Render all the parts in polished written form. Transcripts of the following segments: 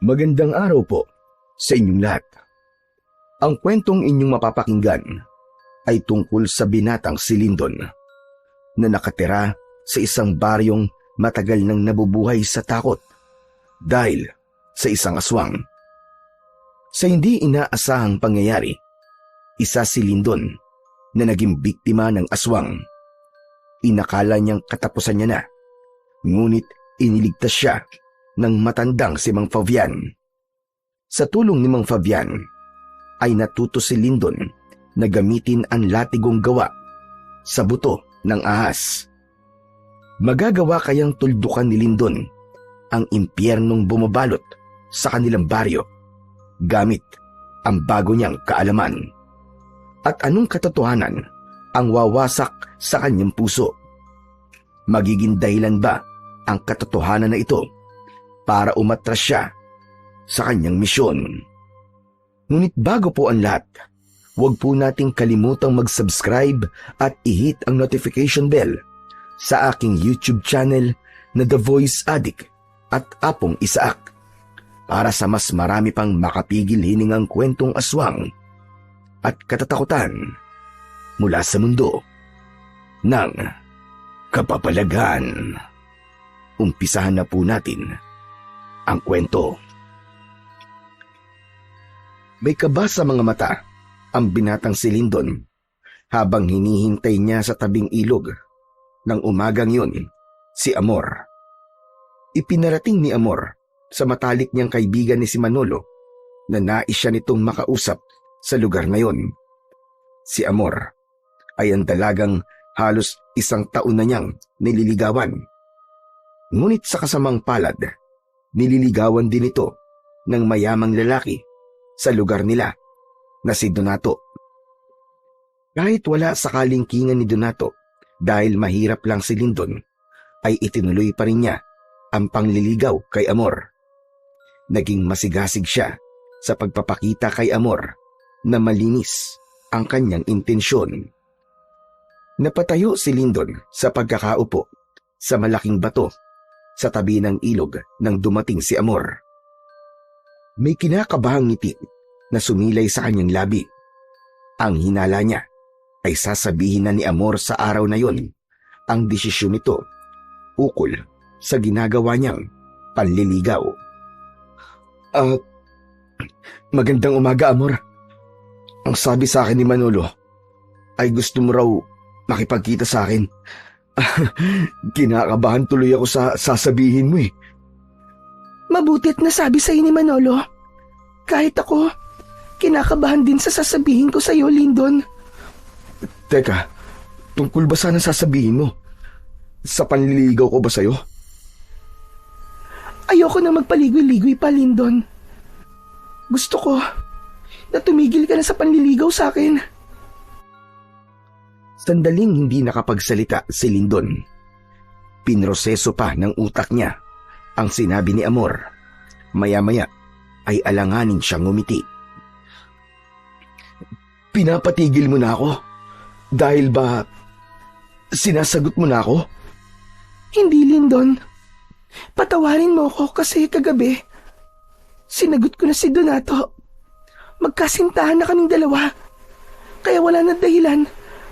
Magandang araw po sa inyong lahat. Ang kwentong inyong mapapakinggan ay tungkol sa binatang si Lyndon na nakatira sa isang baryong matagal nang nabubuhay sa takot dahil sa isang aswang. Sa hindi inaasahang pangyayari, isa si Lyndon na naging biktima ng aswang. Inakala niyang katapusan niya na, ngunit iniligtas siya ng matandang si Mang Fabian. Sa tulong ni Mang Fabian, ay natuto si Lyndon na gamitin ang latigong gawa sa buto ng ahas. Magagawa kayang tuldukan ni Lyndon ang impyernong bumabalot sa kanilang baryo gamit ang bago niyang kaalaman? At anong katotohanan ang wawasak sa kanyang puso? Magiging dahilan ba ang katotohanan na ito para umatras siya sa kanyang misyon? Ngunit bago po ang lahat, huwag po nating kalimutang mag-subscribe at i-hit ang notification bell sa aking YouTube channel na The Voice Addict at Apong Isaak para sa mas marami pang makapigil hiningang kwentong aswang at katatakutan mula sa mundo ng kapapalagan. Umpisahan na po natin ang kwento. May kaba sa mga mata ang binatang si Lyndon habang hinihintay niya sa tabing ilog ng umagang yun si Amor. Ipinarating ni Amor sa matalik niyang kaibigan ni si Manolo na nais siya nitong makausap sa lugar na yon. Si Amor ay ang dalagang halos 1 taon na niyang nililigawan. Ngunit sa kasamang palad, nililigawan din ito ng mayamang lalaki sa lugar nila na si Donato. Kahit wala sa kalingkingan ni Donato dahil mahirap lang si Lyndon, ay itinuloy pa rin niya ang pangliligaw kay Amor. Naging masigasig siya sa pagpapakita kay Amor na malinis ang kanyang intensyon. Napatayo si Lyndon sa pagkakaupo sa malaking bato sa tabi ng ilog nang dumating si Amor. May kinakabahang ngiti na sumilay sa kanyang labi. Ang hinala niya ay sasabihin na ni Amor sa araw na yon ang desisyon nito ukol sa ginagawa niyang panliligaw. Magandang umaga, Amor. Ang sabi sa akin ni Manolo ay gusto mo raw makipagkita sa akin. Kinakabahan tuloy ako sa sasabihin mo eh. Mabuti at nasabi sa ni Manolo. Kahit ako, kinakabahan din sa sasabihin ko sa iyo, Lyndon. Teka, tungkol ba sana sasabihin mo? Sa panliligaw ko ba sa'yo? Ayoko na magpaligoy-ligoy pa, Lyndon. Gusto ko na tumigil ka na sa panliligaw sa akin. Sandaling hindi nakapagsalita si Lyndon. Pinroseso pa ng utak niya ang sinabi ni Amor. Maya-maya ay alanganin siyang ngumiti. Pinapatigil mo na ako? Dahil ba sinasagot mo na ako? Hindi, Lyndon. Patawarin mo ako kasi kagabi sinagot ko na si Donato. Magkasintahan na kaming dalawa. Kaya wala na dahilan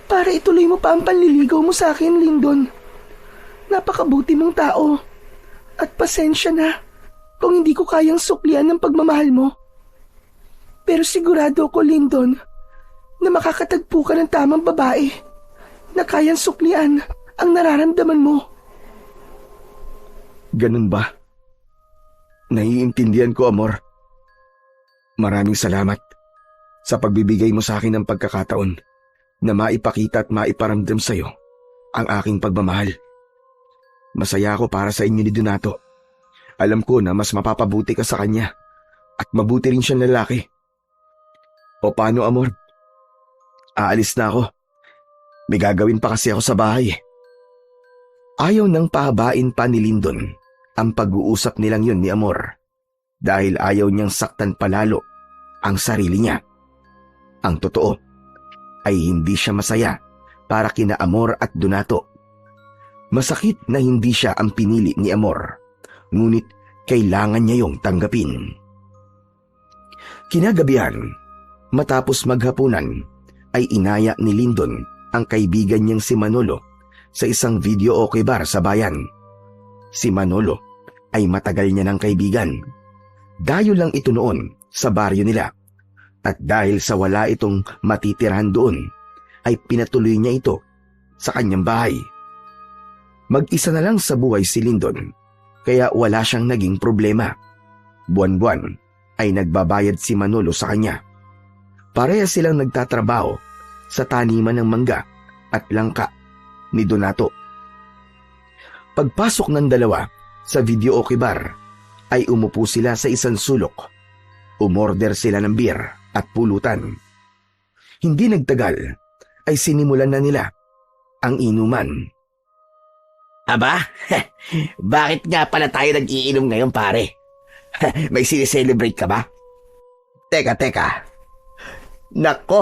para ituloy mo pa ang panliligaw mo sa akin, Lyndon. Napakabuti mong tao. At pasensya na kung hindi ko kayang suklian ng pagmamahal mo. Pero sigurado ko, Lyndon, na makakatagpo ka ng tamang babae na kayang suklian ang nararamdaman mo. Ganun ba? Naiintindihan ko, Amor. Maraming salamat sa pagbibigay mo sa akin ng pagkakataon na maipakita at maiparamdam sa iyo ang aking pagmamahal. Masaya ako para sa inyo ni Donato. Alam ko na mas mapapabuti ka sa kanya at mabuti rin siyang lalaki. O paano, Amor? Aalis na ako. May gagawin pa kasi ako sa bahay. Ayaw nang pahabain pa ni Lyndon ang pag-uusap nilang yun ni Amor dahil ayaw niyang saktan palalo ang sarili niya. Ang totoo ay hindi siya masaya para kina Amor at Donato. Masakit na hindi siya ang pinili ni Amor, ngunit kailangan niya yung tanggapin. Kinagabihan, matapos maghapunan, ay inaya ni Lyndon ang kaibigan niyang si Manolo sa isang video okay bar sa bayan. Si Manolo ay matagal niya ng kaibigan. Dayo lang ito noon sa baryo nila. At dahil sa wala itong matitirahan doon, ay pinatuloy niya ito sa kanyang bahay. Mag-isa na lang sa buhay si Lyndon, kaya wala siyang naging problema. Buwan-buwan ay nagbabayad si Manolo sa kanya. Pareha silang nagtatrabaho sa taniman ng mangga at langka ni Donato. Pagpasok ng dalawa sa video okay bar, ay umupo sila sa isang sulok. Umorder sila ng beer at pulutan. Hindi nagtagal ay sinimulan na nila ang inuman. Aba, bakit nga pala tayo nag-iinom ngayon, pare? May sineselebrate ka ba? Teka. Nako,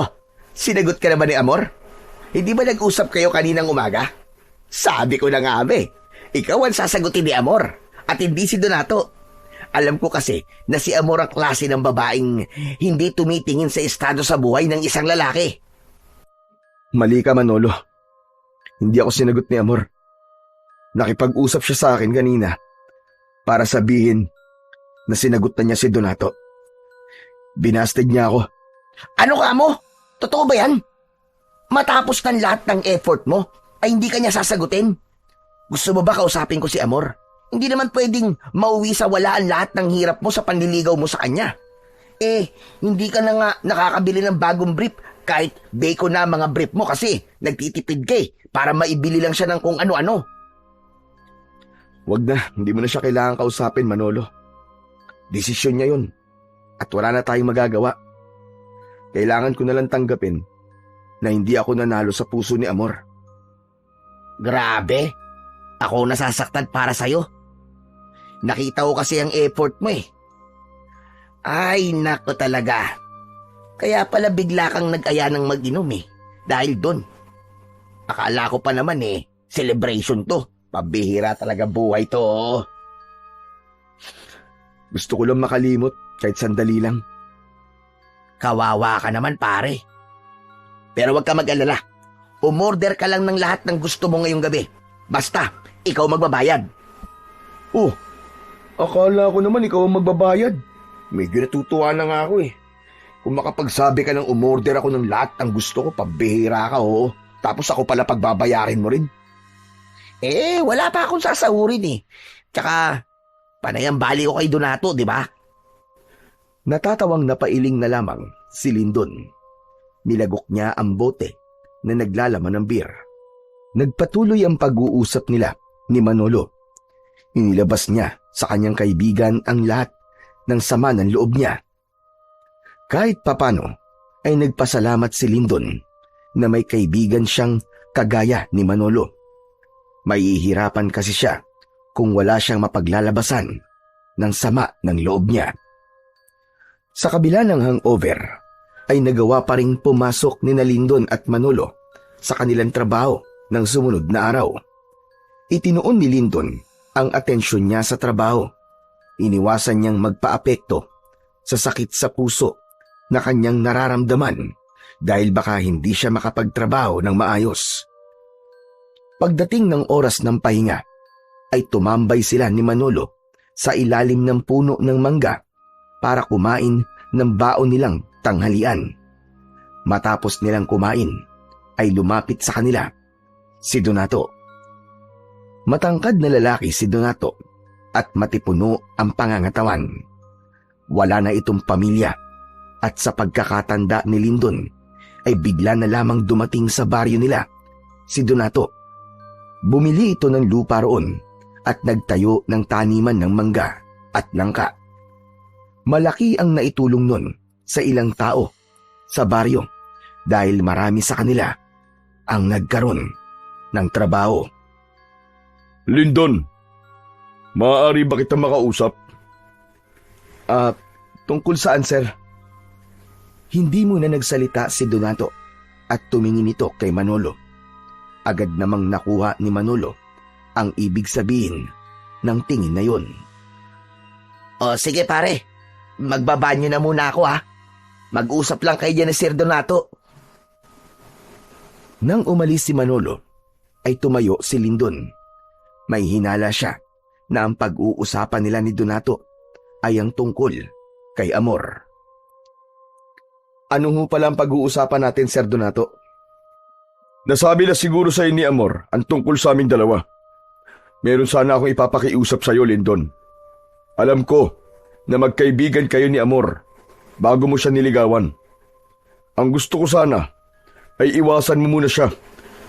sinagot ka na ba ni Amor? Hindi ba nag-usap kayo kaninang umaga? Sabi ko na nga, ikaw ang sasagutin ni Amor at hindi si Donato. Alam ko kasi na si Amor ang klase ng babaeng hindi tumitingin sa estado sa buhay ng isang lalaki. Mali ka, Manolo. Hindi ako sinagot ni Amor. Nakipag-usap siya sa akin kanina para sabihin na sinagot na niya si Donato. Binasted niya ako. Ano ka mo? Totoo ba yan? Matapos ng lahat ng effort mo, ay hindi ka niya sasagutin? Gusto mo ba kausapin ko si Amor? Hindi naman pwedeng mauwi sa wala ang lahat ng hirap mo sa panliligaw mo sa kanya. Hindi ka na nga nakakabili ng bagong brief kahit bacon na mga brief mo kasi nagtitipid ka para maibili lang siya ng kung ano-ano. Wag na, hindi mo na siya kailangan kausapin, Manolo. Desisyon niya yun at wala na tayong magagawa. Kailangan ko na lang tanggapin na hindi ako nanalo sa puso ni Amor. Grabe, ako nasasaktan para sa'yo. Nakita ko kasi ang effort mo Ay, nako talaga. Kaya pala bigla kang nag-aya ng mag-inom dahil doon. Akala ko pa naman celebration to. Pabihira talaga buhay to. Gusto ko lang makalimot kahit sandali lang. Kawawa ka naman, pare. Pero wag ka mag-alala. Umorder ka lang ng lahat ng gusto mo ngayong gabi. Basta, ikaw magbabayad. Oh, akala ko naman ikaw ang magbabayad. Medyo natutuwa na nga ako Kung makapagsabi ka ng umorder ako ng lahat ng gusto ko, pabihira ka Tapos ako pala pagbabayarin mo rin. Wala pa akong sasahurin Tsaka, panayang bali ko kay Donato, di ba? Natatawang napailing na lamang si Lyndon. Nilagok niya ang bote na naglalaman ng beer. Nagpatuloy ang pag-uusap nila ni Manolo. Inilabas niya sa kanyang kaibigan ang lahat ng sama ng loob niya. Kahit papano ay nagpasalamat si Lyndon na may kaibigan siyang kagaya ni Manolo. Mahihirapan kasi siya kung wala siyang mapaglalabasan ng sama ng loob niya. Sa kabila ng hangover, ay nagawa pa ring pumasok ni Lyndon at Manolo sa kanilang trabaho ng sumunod na araw. Itinuon ni Lyndon ang atensyon niya sa trabaho. Iniwasan niyang magpaapekto sa sakit sa puso na kanyang nararamdaman dahil baka hindi siya makapagtrabaho ng maayos. Pagdating ng oras ng pahinga, ay tumambay sila ni Manolo sa ilalim ng puno ng mangga para kumain ng baon nilang tanghalian. Matapos nilang kumain, ay lumapit sa kanila si Donato. Matangkad na lalaki si Donato at matipuno ang pangangatawan. Wala na itong pamilya at sa pagkakatanda ni Lyndon ay bigla na lamang dumating sa baryo nila si Donato. Bumili ito ng lupa roon at nagtayo ng taniman ng mangga at langka. Malaki ang naitulong nun sa ilang tao sa baryo dahil marami sa kanila ang nagkaroon ng trabaho. Lyndon, maaari ba kita makausap? Tungkol saan, sir? Hindi muna nagsalita si Donato at tumingin ito kay Manolo. Agad namang nakuha ni Manolo ang ibig sabihin ng tingin na yon. O sige pare, magbabanyo na muna ako ha. Mag-usap lang kayo dyan ni Sir Donato. Nang umalis si Manolo, ay tumayo si Lindon. May hinala siya na ang pag-uusapan nila ni Donato ay ang tungkol kay Amor. Ano ho pala ang pag-uusapan natin, Sir Donato? Nasabi na siguro sa'yo ni Amor ang tungkol sa aming dalawa. Meron sana akong ipapakiusap sa'yo, Lindon. Alam ko na magkaibigan kayo ni Amor bago mo siya niligawan. Ang gusto ko sana ay iwasan mo muna siya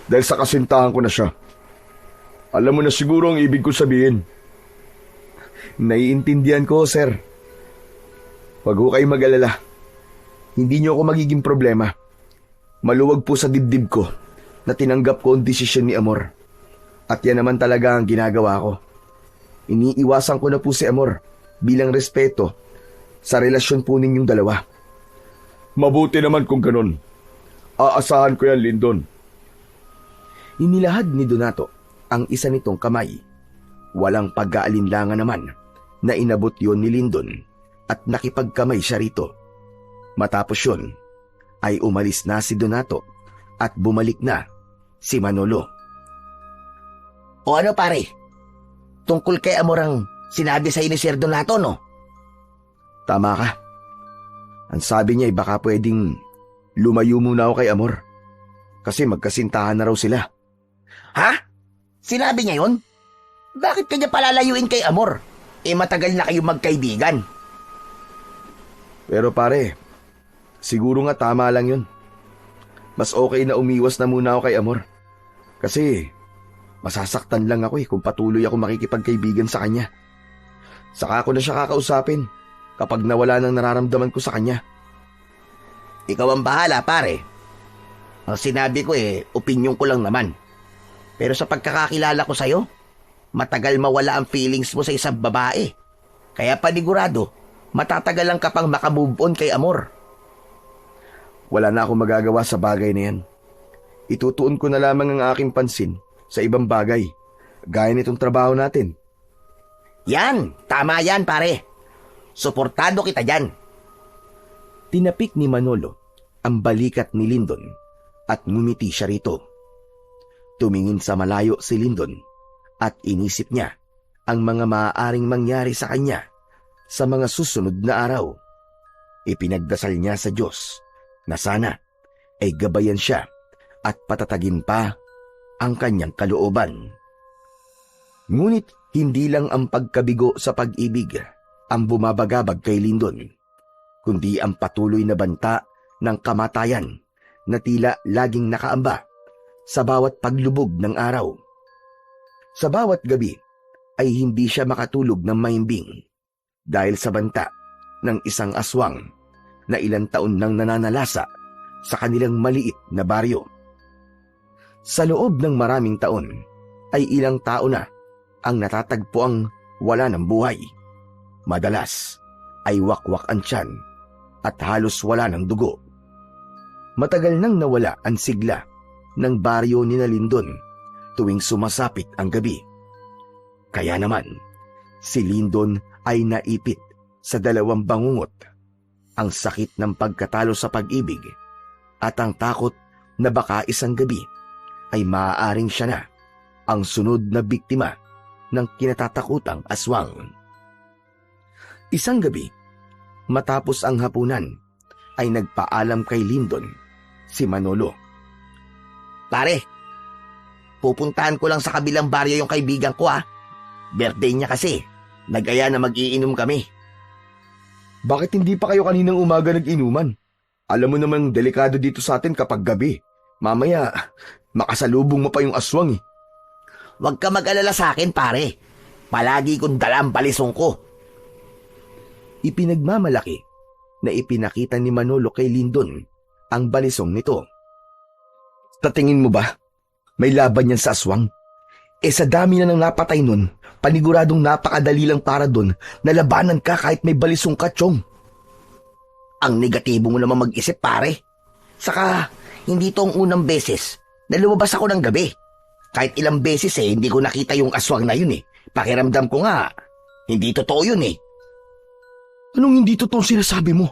dahil sa kasintahan ko na siya. Alam mo na siguro ang ibig ko sabihin. Naiintindihan ko, sir. Huwag ho kayo mag-alala. Hindi niyo ako magiging problema. Maluwag po sa dibdib ko na tinanggap ko ang desisyon ni Amor. At yan naman talaga ang ginagawa ko. Iniiwasan ko na po si Amor bilang respeto sa relasyon po ninyong dalawa. Mabuti naman kung ganun. Aasahan ko yan, Lindon. Inilahad ni Donato ang isa nitong kamay. Walang pag-aalinlangan naman na inabot yon ni Lindon at nakipagkamay siya rito. Matapos yon, ay umalis na si Donato at bumalik na si Manolo. O ano pare? Tungkol kay Amor ang sinabi sa'yo ni Sir Donato, no? Tama ka. Ang sabi niya ay baka pwedeng lumayo muna ako kay Amor. Kasi magkasintahan na raw sila. Ha? Sinabi niya yun? Bakit kanya palalayuin kay Amor? Matagal na kayong magkaibigan. Pero pare, siguro nga tama lang yun. Mas okay na umiwas na muna ako kay Amor. Kasi masasaktan lang ako kung patuloy ako makikipagkaibigan sa kanya. Saka ko na siya kakausapin kapag nawala ng nararamdaman ko sa kanya. Ikaw ang bahala, pare. Ang sinabi ko opinyon ko lang naman. Pero sa pagkakakilala ko sa'yo, matagal mawala ang feelings mo sa isang babae. Kaya panigurado, matatagal lang ka pang makamove on kay Amor. Wala na akong magagawa sa bagay na yan. Itutuon ko na lamang ang aking pansin sa ibang bagay, gaya nitong trabaho natin. Yan! Tama yan, pare. Suportado kita dyan. Tinapik ni Manolo ang balikat ni Lindon at ngumiti siya rito. Tumingin sa malayo si Lindon at inisip niya ang mga maaaring mangyari sa kanya sa mga susunod na araw. Ipinagdasal niya sa Diyos na sana ay gabayan siya at patatagin pa ang kanyang kalooban. Ngunit hindi lang ang pagkabigo sa pag-ibig ang bumabagabag kay Lindon, kundi ang patuloy na banta ng kamatayan na tila laging nakaamba sa bawat paglubog ng araw. Sa bawat gabi ay hindi siya makatulog ng mahimbing dahil sa banta ng isang aswang na ilang taon nang nananalasa sa kanilang maliit na baryo. Sa loob ng maraming taon ay ilang tao na ang natatagpuang wala ng buhay. Madalas ay wakwak ang tiyan at halos wala ng dugo. Matagal nang nawala ang sigla ng baryo ni Lindon tuwing sumasapit ang gabi. Kaya naman, si Lindon ay naipit sa dalawang bangungot, ang sakit ng pagkatalo sa pag-ibig at ang takot na baka isang gabi ay maaaring siya na ang sunod na biktima ng kinatatakutang aswang. Isang gabi, matapos ang hapunan, ay nagpaalam kay Lindon si Manolo. Pare, pupuntahan ko lang sa kabilang baryo yung kaibigan ko ha. Birthday niya kasi. Nag-aya na mag-iinom kami. Bakit hindi pa kayo kaninang umaga nag-inuman? Alam mo namang delikado dito sa atin kapag gabi. Mamaya, makasalubong mo pa yung aswang eh. Huwag ka mag-alala sa akin, pare. Palagi kong dala ang balisong ko. Ipinagmamalaki na ipinakita ni Manolo kay Lindon ang balisong nito. Tatingin mo ba? May laban yan sa aswang? Sa dami na nang napatay nun, paniguradong napakadali lang para dun na labanan ka kahit may balisong ka, Chong. Ang negatibo mo naman mag-isip, pare. Saka, hindi to ang unang beses na lumabas ako ng gabi. Kahit ilang beses hindi ko nakita yung aswang na yun eh. Pakiramdam ko nga, hindi totoo yun eh. Anong hindi totoo sinasabi mo?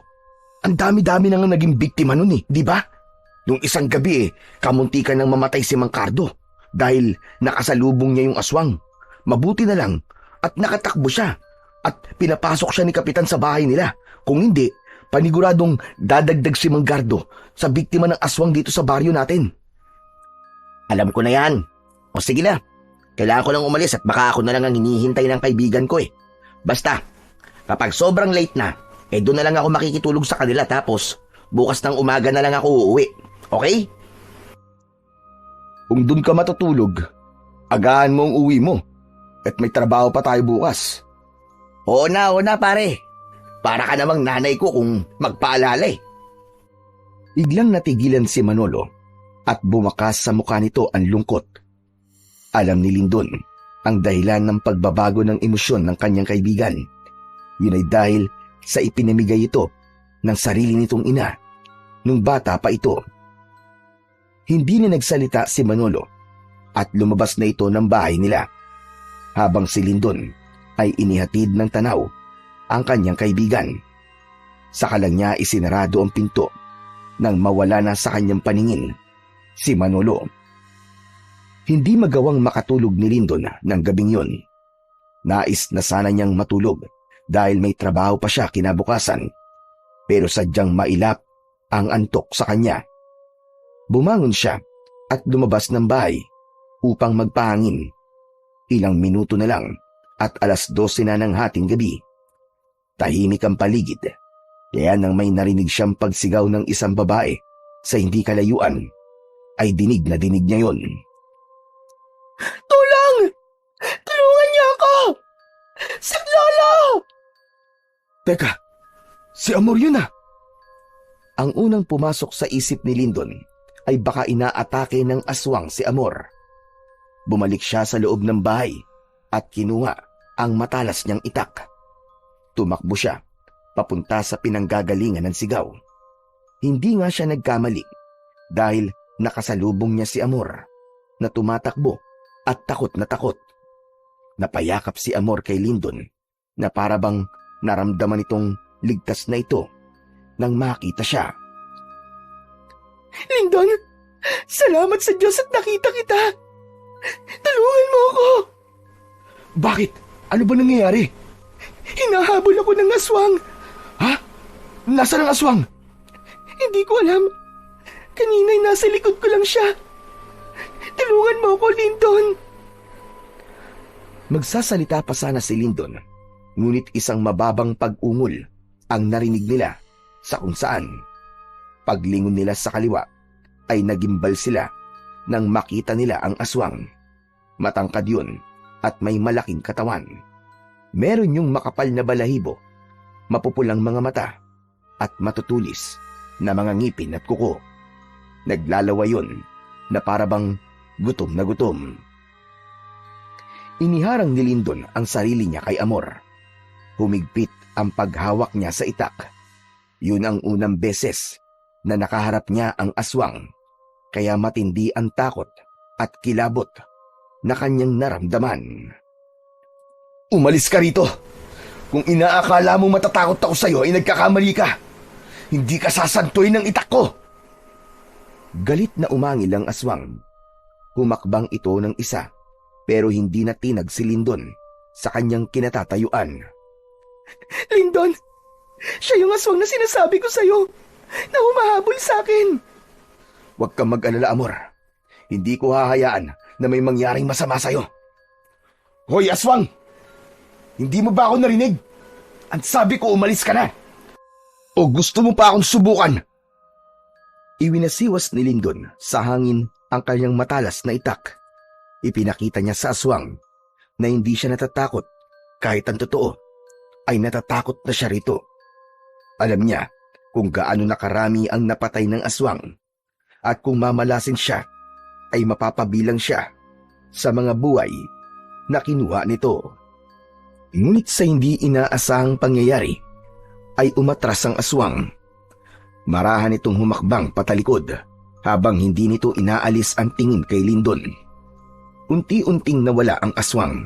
Ang dami-dami na nga naging biktima nun di ba? Nung isang gabi kamuntikan nang mamatay si Mang Cardo dahil nakasalubong niya yung aswang. Mabuti na lang at nakatakbo siya at pinapasok siya ni Kapitan sa bahay nila. Kung hindi, paniguradong dadagdag si Mang Cardo sa biktima ng aswang dito sa baryo natin. Alam ko na yan. O sige na, kailangan ko lang umalis at baka ako na lang ang hinihintay ng kaibigan ko Basta, kapag sobrang late na, doon na lang ako makikitulog sa kanila tapos bukas ng umaga na lang ako uuwi. Okay? Kung doon ka matutulog, agahan mo ang uwi mo at may trabaho pa tayo bukas. Oo na pare. Para ka namang nanay ko kung magpaalala Biglang natigilan si Manolo at bumakas sa mukha nito ang lungkot. Alam ni Lindon ang dahilan ng pagbabago ng emosyon ng kanyang kaibigan. Yun ay dahil sa ipinamigay ito ng sarili nitong ina nung bata pa ito. Hindi na nagsalita si Manolo at lumabas na ito ng bahay nila habang si Lindon ay inihatid ng tanaw ang kanyang kaibigan. Saka lang niya isinarado ang pinto nang mawala na sa kanyang paningin si Manolo. Hindi magawang makatulog ni Lindon ng gabing yon. Nais na sana niyang matulog dahil may trabaho pa siya kinabukasan, pero sadyang mailap ang antok sa kanya. Bumangon siya at lumabas ng bahay upang magpahangin. Ilang minuto na lang at 12:00 na ng hating gabi. Tahimik ang paligid, kaya nang may narinig siyang pagsigaw ng isang babae sa hindi kalayuan, ay dinig na dinig niya yon. Tulong! Tulungan niyo ako! Si Lolo! Teka, si Amor yun Ang unang pumasok sa isip ni Lindon ay baka inaatake ng aswang si Amor. Bumalik siya sa loob ng bahay at kinuha ang matalas niyang itak. Tumakbo siya papunta sa pinanggagalingan ng sigaw. Hindi nga siya nagkamali dahil nakasalubong niya si Amor na tumatakbo at takot na takot. Napayakap si Amor kay Lindon na parabang naramdaman itong ligtas na ito nang makita siya. Lindon, salamat sa Diyos at nakita kita. Tulungan mo ako. Bakit? Ano ba nangyayari? Hinahabol ako ng aswang. Ha? Nasaan ang aswang? Hindi ko alam. Kanina'y nasa likod ko lang siya. Tulungan mo ako, Lindon. Magsasalita pa sana si Lindon, ngunit isang mababang pag-ungol ang narinig nila sa kung saan. Paglingon nila sa kaliwa ay nagimbal sila nang makita nila ang aswang. Matangkad yun at may malaking katawan. Meron yung makapal na balahibo, mapupulang mga mata at matutulis na mga ngipin at kuko. Naglalawa yun na parabang gutom na gutom. Iniharang ni Lindon ang sarili niya kay Amor. Humigpit ang paghawak niya sa itak. Yun ang unang beses na nakaharap niya ang aswang, kaya matindi ang takot at kilabot na kanyang naramdaman. Umalis ka rito! Kung inaakala mo matatakot ako sa'yo ay nagkakamali ka! Hindi ka sasantuin ng itak ko! Galit na umangil ang aswang. Humakbang ito ng isa, pero hindi natinag si Lindon sa kanyang kinatatayuan. Lindon, siya yung aswang na sinasabi ko sa'yo na humahabol sa akin. Huwag kang mag-alala, Amor. Hindi ko hahayaan na may mangyaring masama sa'yo. Hoy, aswang! Hindi mo ba ako narinig? Ang sabi ko, umalis ka na! O gusto mo pa akong subukan? Iwinasiwas ni Lindon sa hangin ang kanyang matalas na itak. Ipinakita niya sa aswang na hindi siya natatakot kahit ang totoo ay natatakot na siya rito. Alam niya kung gaano nakarami ang napatay ng aswang at kung mamalasin siya ay mapapabilang siya sa mga buhay na kinuha nito. Ngunit sa hindi inaasahang pangyayari ay umatras ang aswang. Marahan itong humakbang patalikod habang hindi nito inaalis ang tingin kay Lindon. Unti-unting nawala ang aswang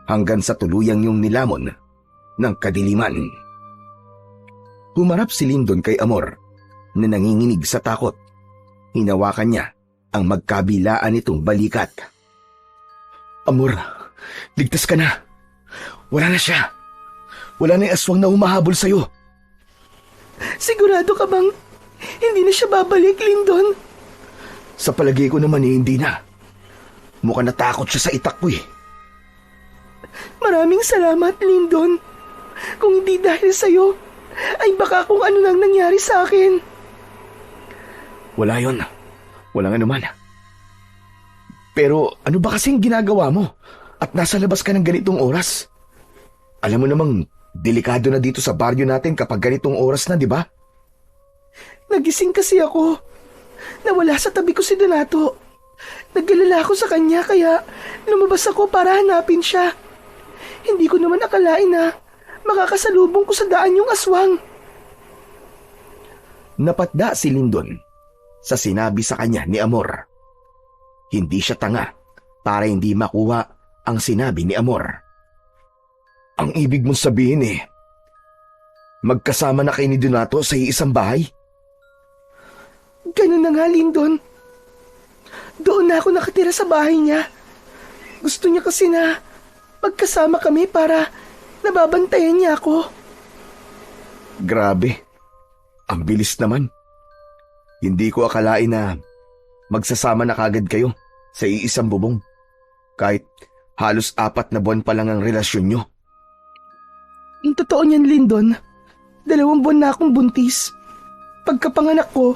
hanggang sa tuluyang yung nilamon ng kadiliman. Humarap si Lindon kay Amor na nanginginig sa takot. Hinawakan niya ang magkabilaan nitong balikat. Amor, ligtas ka na. Wala na siya. Wala na yung aswang na humahabol sa'yo. Sigurado ka bang hindi na siya babalik, Lindon? Sa palagay ko naman hindi na. Mukhang natakot siya sa itak ko eh. Maraming salamat, Lindon. Kung hindi dahil sa'yo, ay baka kung ano nang nangyari sa akin. Wala yon. Walang anuman. Pero ano ba kasing ginagawa mo? At nasa labas ka ng ganitong oras? Alam mo namang delikado na dito sa baryo natin kapag ganitong oras na, di ba? Nagising kasi ako. Nawala sa tabi ko si Donato. Nag-alala ako sa kanya kaya lumabas ako para hanapin siya. Hindi ko naman akalain na makakasalubong ko sa daan yung aswang. Napatda si Lindon sa sinabi sa kanya ni Amor. Hindi siya tanga para hindi makuha ang sinabi ni Amor. Ang ibig mong sabihin magkasama na kayo ni Donato sa iisang bahay? Ganun na nga, Lindon. Doon na ako nakatira sa bahay niya. Gusto niya kasi na magkasama kami para nababantayan niya ako. Grabe. Ang bilis naman. Hindi ko akalain na magsasama na kagad kayo sa iisang bubong. Kahit halos 4 na buwan pa lang ang relasyon nyo. Yung totoo niyan, Lindon, 2 buwan na akong buntis. Pagkapanganak ko,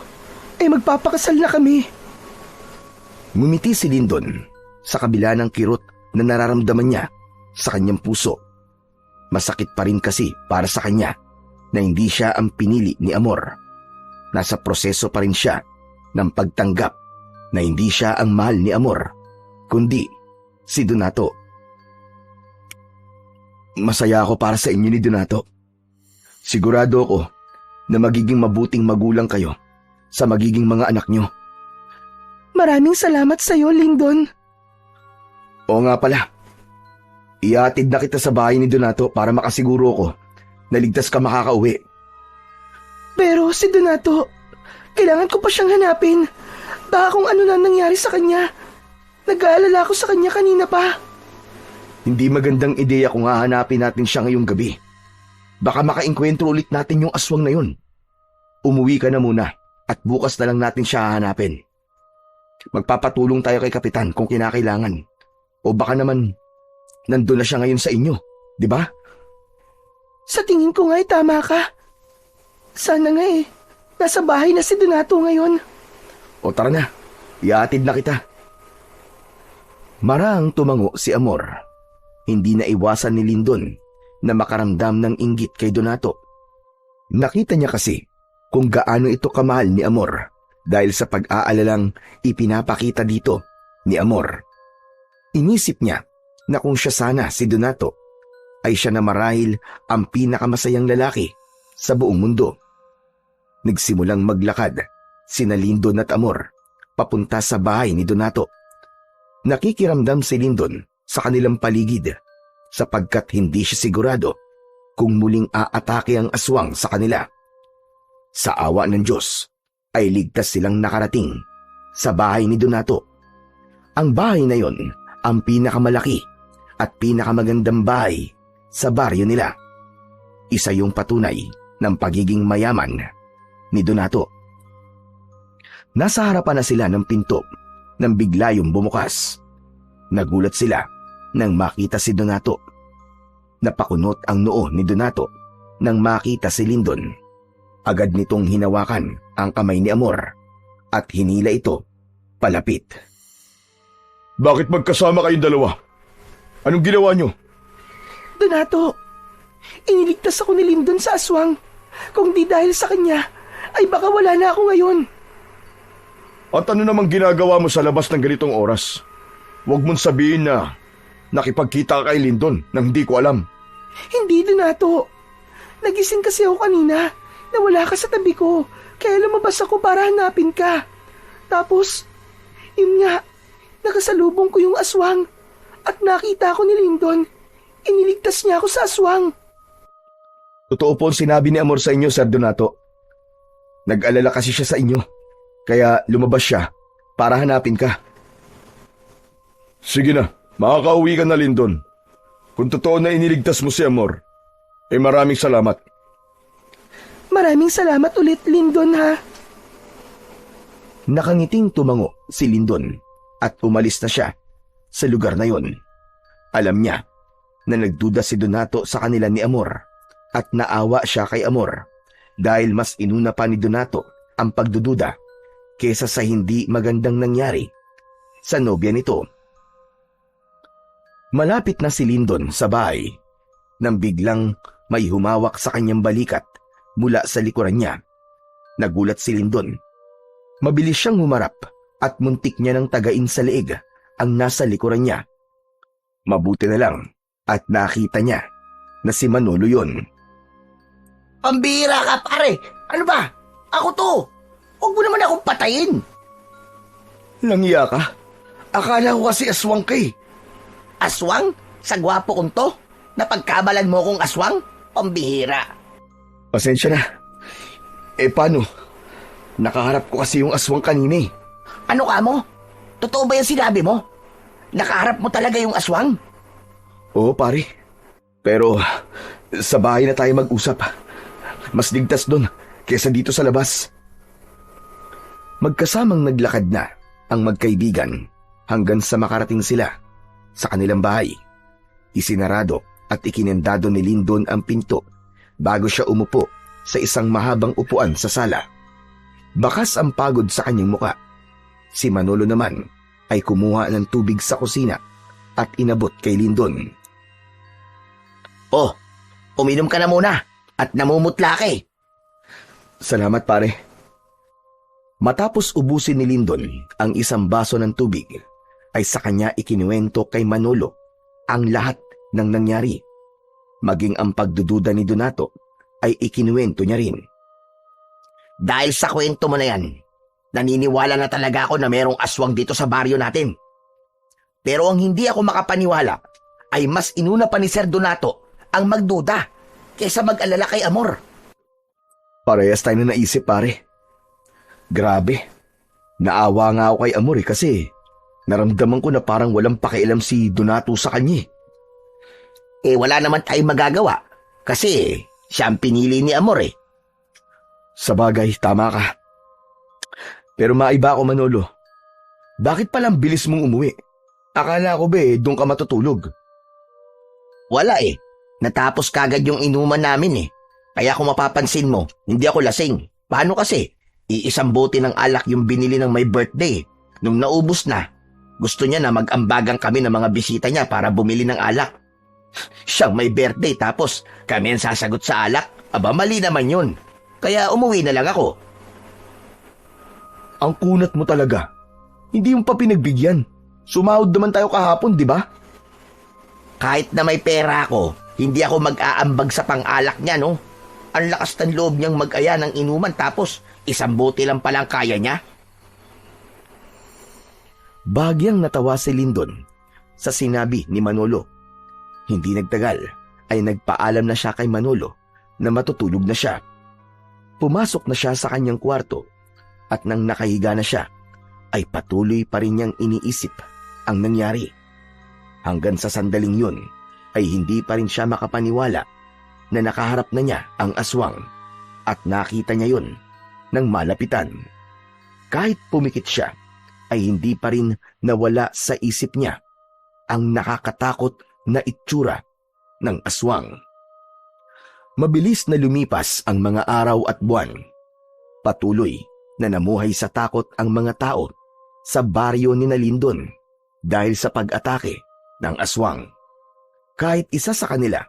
ay magpapakasal na kami. Ngumiti si Lindon sa kabila ng kirot na nararamdaman niya sa kanyang puso. Masakit pa rin kasi para sa kanya na hindi siya ang pinili ni Amor. Nasa proseso pa rin siya ng pagtanggap na hindi siya ang mahal ni Amor, kundi si Donato. Masaya ako para sa inyo ni Donato. Sigurado ako na magiging mabuting magulang kayo sa magiging mga anak nyo. Maraming salamat sa iyo, Lindon. Oo nga pala. Iatid na kita sa bahay ni Donato para makasiguro ko na ligtas ka makakauwi. Pero si Donato, kailangan ko pa siyang hanapin. Baka kung ano na nangyari sa kanya. Nag-aalala ako sa kanya kanina pa. Hindi magandang ideya kung hahanapin natin siya ngayong gabi. Baka makainkwentro ulit natin yung aswang na yun. Umuwi ka na muna at bukas na lang natin siya hahanapin. Magpapatulong tayo kay Kapitan kung kinakailangan. O baka naman, nandun na siya ngayon sa inyo, di ba? Sa tingin ko nga'y tama ka. Sana nga nasa bahay na si Donato ngayon. O tara na, iatid na kita. Marang tumango si Amor. Hindi na iwasan ni Lindon na makaramdam ng inggit kay Donato. Nakita niya kasi kung gaano ito kamahal ni Amor dahil sa pag-aalalang ipinapakita dito ni Amor. Inisip niya na kung siya sana si Donato ay siya na marahil ang pinakamasayang lalaki sa buong mundo. Nagsimulang maglakad sina Lindon at Amor papunta sa bahay ni Donato. Nakikiramdam si Lindon sa kanilang paligid sapagkat hindi siya sigurado kung muling aatake ang aswang sa kanila. Sa awa ng Diyos ay ligtas silang nakarating sa bahay ni Donato. Ang bahay na yon ang pinakamalaki at pinakamagandang bahay sa baryo nila. Isa yung patunay ng pagiging mayaman ni Donato. Nasa harapan na sila ng pinto nang bigla yung bumukas. Nagulat sila nang makita si Donato. Napakunot ang noo ni Donato nang makita si Lindon. Agad nitong hinawakan ang kamay ni Amor at hinila ito palapit. Bakit magkasama kayong dalawa? Anong ginawa nyo? Donato, iniligtas ako ni Lindon sa aswang. Kung di dahil sa kanya, ay baka wala na ako ngayon. At ano namang ginagawa mo sa labas ng ganitong oras? Huwag mong sabihin na nakipagkita ka kay Lindon nang hindi ko alam. Hindi, Donato. Nagising kasi ako kanina na wala ka sa tabi ko, kaya lumabas ako para hanapin ka. Tapos, yun nga, nakasalubong ko yung aswang at nakita ko ni Lindon. Iniligtas niya ako sa aswang. Totoo po ang sinabi ni Amor sa inyo, Sir Donato. Nag-alala kasi siya sa inyo, kaya lumabas siya para hanapin ka. Sige na, makakauwi ka na, Lindon. Kung totoo na iniligtas mo si Amor, maraming salamat. Maraming salamat ulit, Lindon, ha? Nakangiting tumango si Lindon at umalis na siya sa lugar na yon. Alam niya na nagduda si Donato sa kanila ni Amor at naawa siya kay Amor dahil mas inuna pa ni Donato ang pagdududa kesa sa hindi magandang nangyari sa nobya nito. Malapit na si Lindon sa bahay nang biglang may humawak sa kanyang balikat mula sa likuran niya. Nagulat si Lindon. Mabilis siyang humarap at muntik niya ng tagain sa leeg ang nasa likuran niya. Mabuti na lang at nakita niya na si Manolo yun. Pambira ka, pare! Ano ba? Ako to! Huwag mo naman akong patayin! Langya ka? Akala ko kasi aswang ka eh. Aswang? Sa gwapo kong to? Napagkabalan mo kong aswang? Pambihira! Pasensya na. Paano? Nakaharap ko kasi yung aswang kanina eh. Ano ka mo? Totoo ba yung sinabi mo? Nakaharap mo talaga yung aswang? Oo pare. Pero sa bahay na tayo mag-usap. Mas ligtas doon kesa dito sa labas. Magkasamang naglakad na ang magkaibigan hanggang sa makarating sila sa kanilang bahay. Isinarado at ikinendado ni Lindon ang pinto bago siya umupo sa isang mahabang upuan sa sala. Bakas ang pagod sa kanyang muka. Si Manolo naman ay kumuha ng tubig sa kusina at inabot kay Lindon. Oh, uminom ka na muna at namumutla ka eh. Salamat pare. Matapos ubusin ni Lindon ang isang baso ng tubig, ay sa kanya ikinuwento kay Manolo ang lahat ng nangyari. Maging ang pagdududa ni Donato ay ikinuwento niya rin. Dahil sa kwento mo na yan, naniniwala na talaga ako na merong aswang dito sa baryo natin. Pero ang hindi ako makapaniwala ay mas inuna pa ni Sir Donato ang magduda kaysa mag-alala kay Amor. Parehas tayo na naisip pare. Grabe. Naawa nga ako kay Amor kasi naramdaman ko na parang walang pakialam si Donato sa kanya. Wala naman tayong magagawa kasi siya ang pinili ni Amor eh. Sa bagay, tama ka. Pero maiba ako Manolo. Bakit palang bilis mong umuwi? Akala ko ba doon ka matutulog? Wala eh. Natapos kagad yung inuman namin eh. Kaya kung mapapansin mo, hindi ako lasing. Paano kasi? Iisang bote ng alak yung binili ng may birthday. Nung naubos na, gusto niya na mag-ambagang kami ng mga bisita niya para bumili ng alak. Siyang may birthday tapos kami ang sasagot sa alak. Aba, mali naman yun. Kaya umuwi na lang ako. Ang kunat mo talaga. Hindi mo pa pinagbigyan. Sumahod naman tayo kahapon, di ba? Kahit na may pera ako, hindi ako mag-aambag sa pang-alak niya, no? Ang lakas ng loob niyang mag-aya ng inuman tapos isang bote lang palang kaya niya. Bagyang natawa si Lindon sa sinabi ni Manolo. Hindi nagtagal ay nagpaalam na siya kay Manolo na matutulog na siya. Pumasok na siya sa kanyang kwarto at nang nakahiga na siya ay patuloy pa rin niyang iniisip ang nangyari. Hanggang sa sandaling yun ay hindi pa rin siya makapaniwala na nakaharap na niya ang aswang at nakita niya yun ng malapitan. Kahit pumikit siya ay hindi pa rin nawala sa isip niya ang nakakatakot na itsura ng aswang. Mabilis na lumipas ang mga araw at buwan. Patuloy na namuhay sa takot ang mga tao sa baryo ni Lindon dahil sa pag-atake ng aswang. Kahit isa sa kanila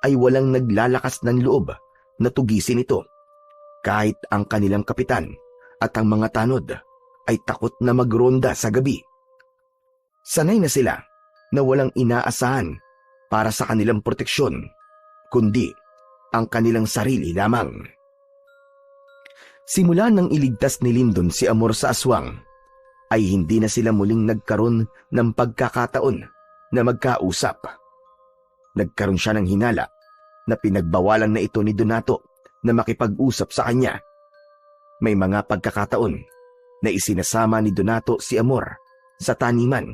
ay walang naglalakas ng loob na tugisin ito. Kahit ang kanilang kapitan at ang mga tanod ay takot na magronda sa gabi. Sanay na sila na walang inaasahan para sa kanilang proteksyon, kundi ang kanilang sarili lamang. Simula nang iligtas ni Lindon si Amor sa aswang, ay hindi na sila muling nagkaroon ng pagkakataon na magkausap. Nagkaroon siya ng hinala na pinagbawalan na ito ni Donato na makipag-usap sa kanya. May mga pagkakataon na isinasama ni Donato si Amor sa taniman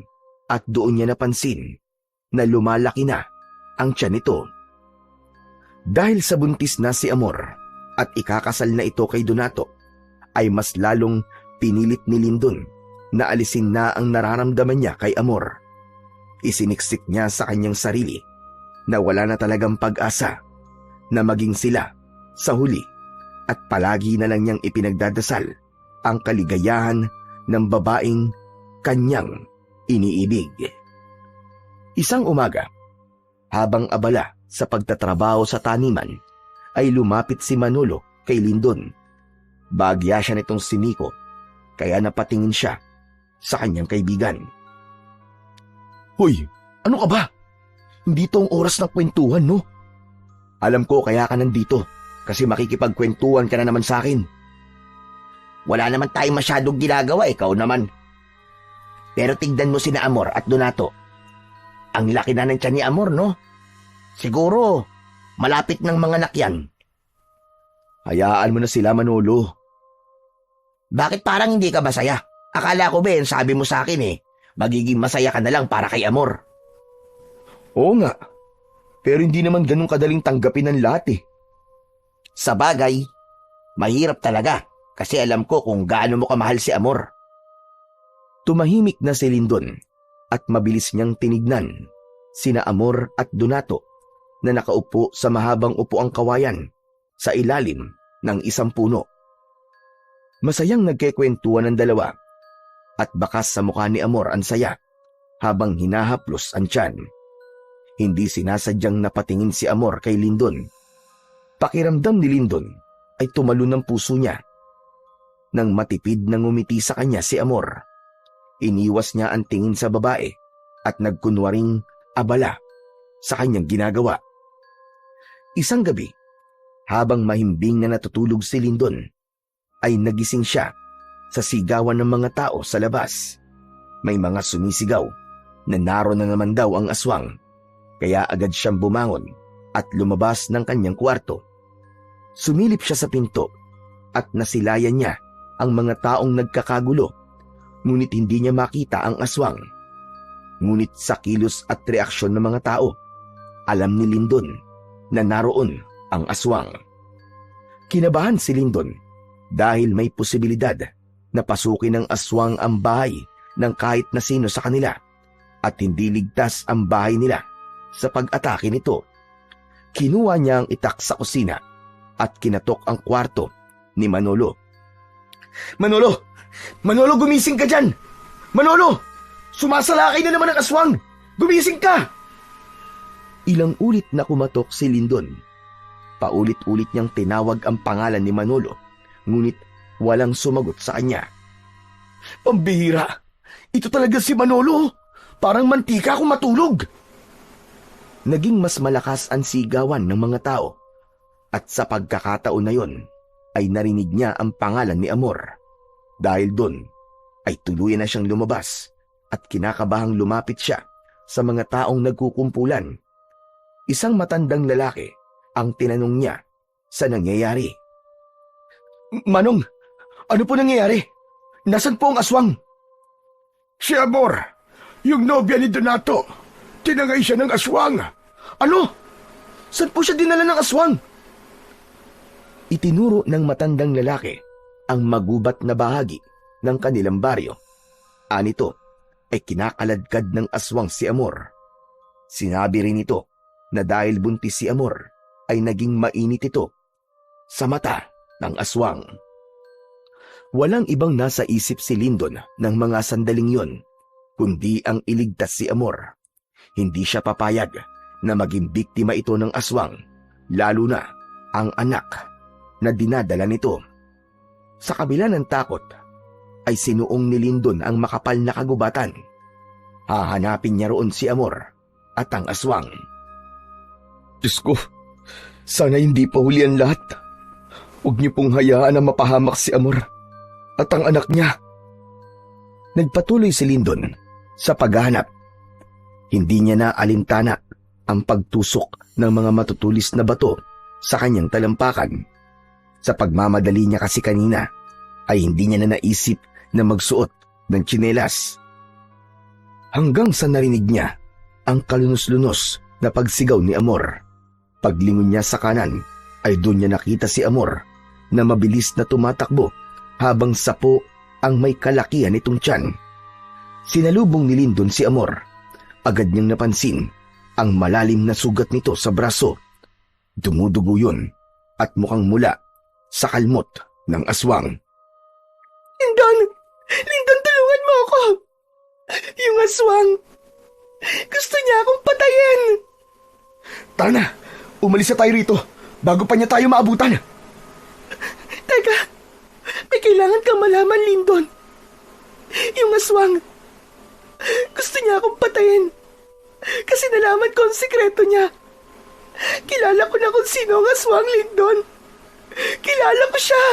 at doon niya napansin na lumalaki na ang tiyan nito. Dahil sa buntis na si Amor at ikakasal na ito kay Donato, ay mas lalong pinilit ni Lindon na alisin na ang nararamdaman niya kay Amor. Isiniksik niya sa kanyang sarili na wala na talagang pag-asa na maging sila sa huli at palagi na lang niyang ipinagdadasal ang kaligayahan ng babaeng kanyang iniibig. Isang umaga, habang abala sa pagtatrabaho sa taniman, ay lumapit si Manolo kay Lindon. Bagya siya nitong siniko, kaya napatingin siya sa kanyang kaibigan. Hoy, ano ka ba? Hindi to ang oras ng kwentuhan, no? Alam ko kaya ka nandito, kasi makikipagkwentuhan ka na naman sa akin. Wala naman tayong masyadong ginagawa, ikaw naman. Pero tignan mo sina Amor at Donato. Ang laki na ng tiyan ni Amor, no? Siguro, malapit ng mga anak yan. Hayaan mo na sila, Manolo. Bakit parang hindi ka masaya? Akala ko Ben, sabi mo sa akin magiging masaya ka na lang para kay Amor. Oo nga, pero hindi naman ganun kadaling tanggapin ng lahat. Sa bagay, mahirap talaga kasi alam ko kung gaano mo kamahal si Amor. Tumahimik na si Lindon at mabilis niyang tinignan sina Amor at Donato na nakaupo sa mahabang upuang kawayan sa ilalim ng isang puno. Masayang nagkekwentuhan ng dalawa at bakas sa mukha ni Amor ang saya habang hinahaplos ang tiyan. Hindi sinasadyang napatingin si Amor kay Lindon. Pakiramdam ni Lindon ay tumalo ng puso niya. Nang matipid na ngumiti sa kanya si Amor, iniwas niya ang tingin sa babae at nagkunwaring abala sa kanyang ginagawa. Isang gabi, habang mahimbing na natutulog si Lindon, ay nagising siya sa sigawan ng mga tao sa labas. May mga sumisigaw na naroon na naman daw ang aswang, kaya agad siyang bumangon at lumabas ng kanyang kwarto. Sumilip siya sa pinto at nasilayan niya ang mga taong nagkakagulo, ngunit hindi niya makita ang aswang. Ngunit sa kilos at reaksyon ng mga tao, alam ni Lindon na naroon ang aswang. Kinabahan si Lindon dahil may posibilidad na pasukin ng aswang ang bahay ng kahit na sino sa kanila at hindi ligtas ang bahay nila sa pag-atake nito. Kinuha niya ang itak sa kusina at kinatok ang kwarto ni Manolo. Manolo! Manolo, gumising ka dyan! Manolo! Sumasalakay na naman ang aswang! Gumising ka! Ilang ulit na kumatok si Lindon. Paulit-ulit niyang tinawag ang pangalan ni Manolo, ngunit walang sumagot sa kanya. Pambihira! Ito talaga si Manolo! Parang mantika kung matulog! Naging mas malakas ang sigawan ng mga tao at sa pagkakataon na yon ay narinig niya ang pangalan ni Amor. Dahil doon ay tuluyan na siyang lumabas at kinakabahang lumapit siya sa mga taong nagkukumpulan. Isang matandang lalaki ang tinanong niya sa nangyayari. Manong, ano po nangyayari? Nasaan po ang aswang? Si Amor, yung nobya ni Donato, tinangay siya ng aswang. Ano? Saan po siya dinala ng aswang? Itinuro ng matandang lalaki ang magubat na bahagi ng kanilang baryo. Anito ay kinakaladkad ng aswang si Amor. Sinabi rin ito na dahil buntis si Amor ay naging mainit ito sa mata ng aswang. Walang ibang nasa isip si Lindon ng mga sandaling yon, kundi ang iligtas si Amor. Hindi siya papayag na maging biktima ito ng aswang, lalo na ang anak na dinadala nito. Sa kabila ng takot, ay sinuong ni Lindon ang makapal na kagubatan. Hahanapin niya roon si Amor at ang aswang. Diyos ko, sana hindi pa huli ang lahat. Huwag niyo pong hayaan na mapahamak si Amor at ang anak niya. Nagpatuloy si Lindon sa paghahanap. Hindi niya na alintana ang pagtusok ng mga matutulis na bato sa kanyang talampakan. Sa pagmamadali niya kasi kanina, ay hindi niya na naisip na magsuot ng tsinelas. Hanggang sa narinig niya ang kalunos-lunos na pagsigaw ni Amor. Paglingon niya sa kanan, ay doon niya nakita si Amor na mabilis na tumatakbo habang sapo ang may kalakihan nitong tiyan. Sinalubong ni Lindon si Amor. Agad niyang napansin ang malalim na sugat nito sa braso. Dumudugo yun at mukhang mula sa kalmot ng aswang. Lindon! Lindon, tulungan mo ako! Yung aswang! Gusto niya akong patayin! Tara na, umalis na tayo rito bago pa niya tayo maabutan. Teka, may kailangan kang malaman, Lindon. Yung aswang, gusto niya akong patayin. Kasi nalaman ko ang sikreto niya. Kilala ko na kung sino ang aswang, Lindon. Kilala ko siya.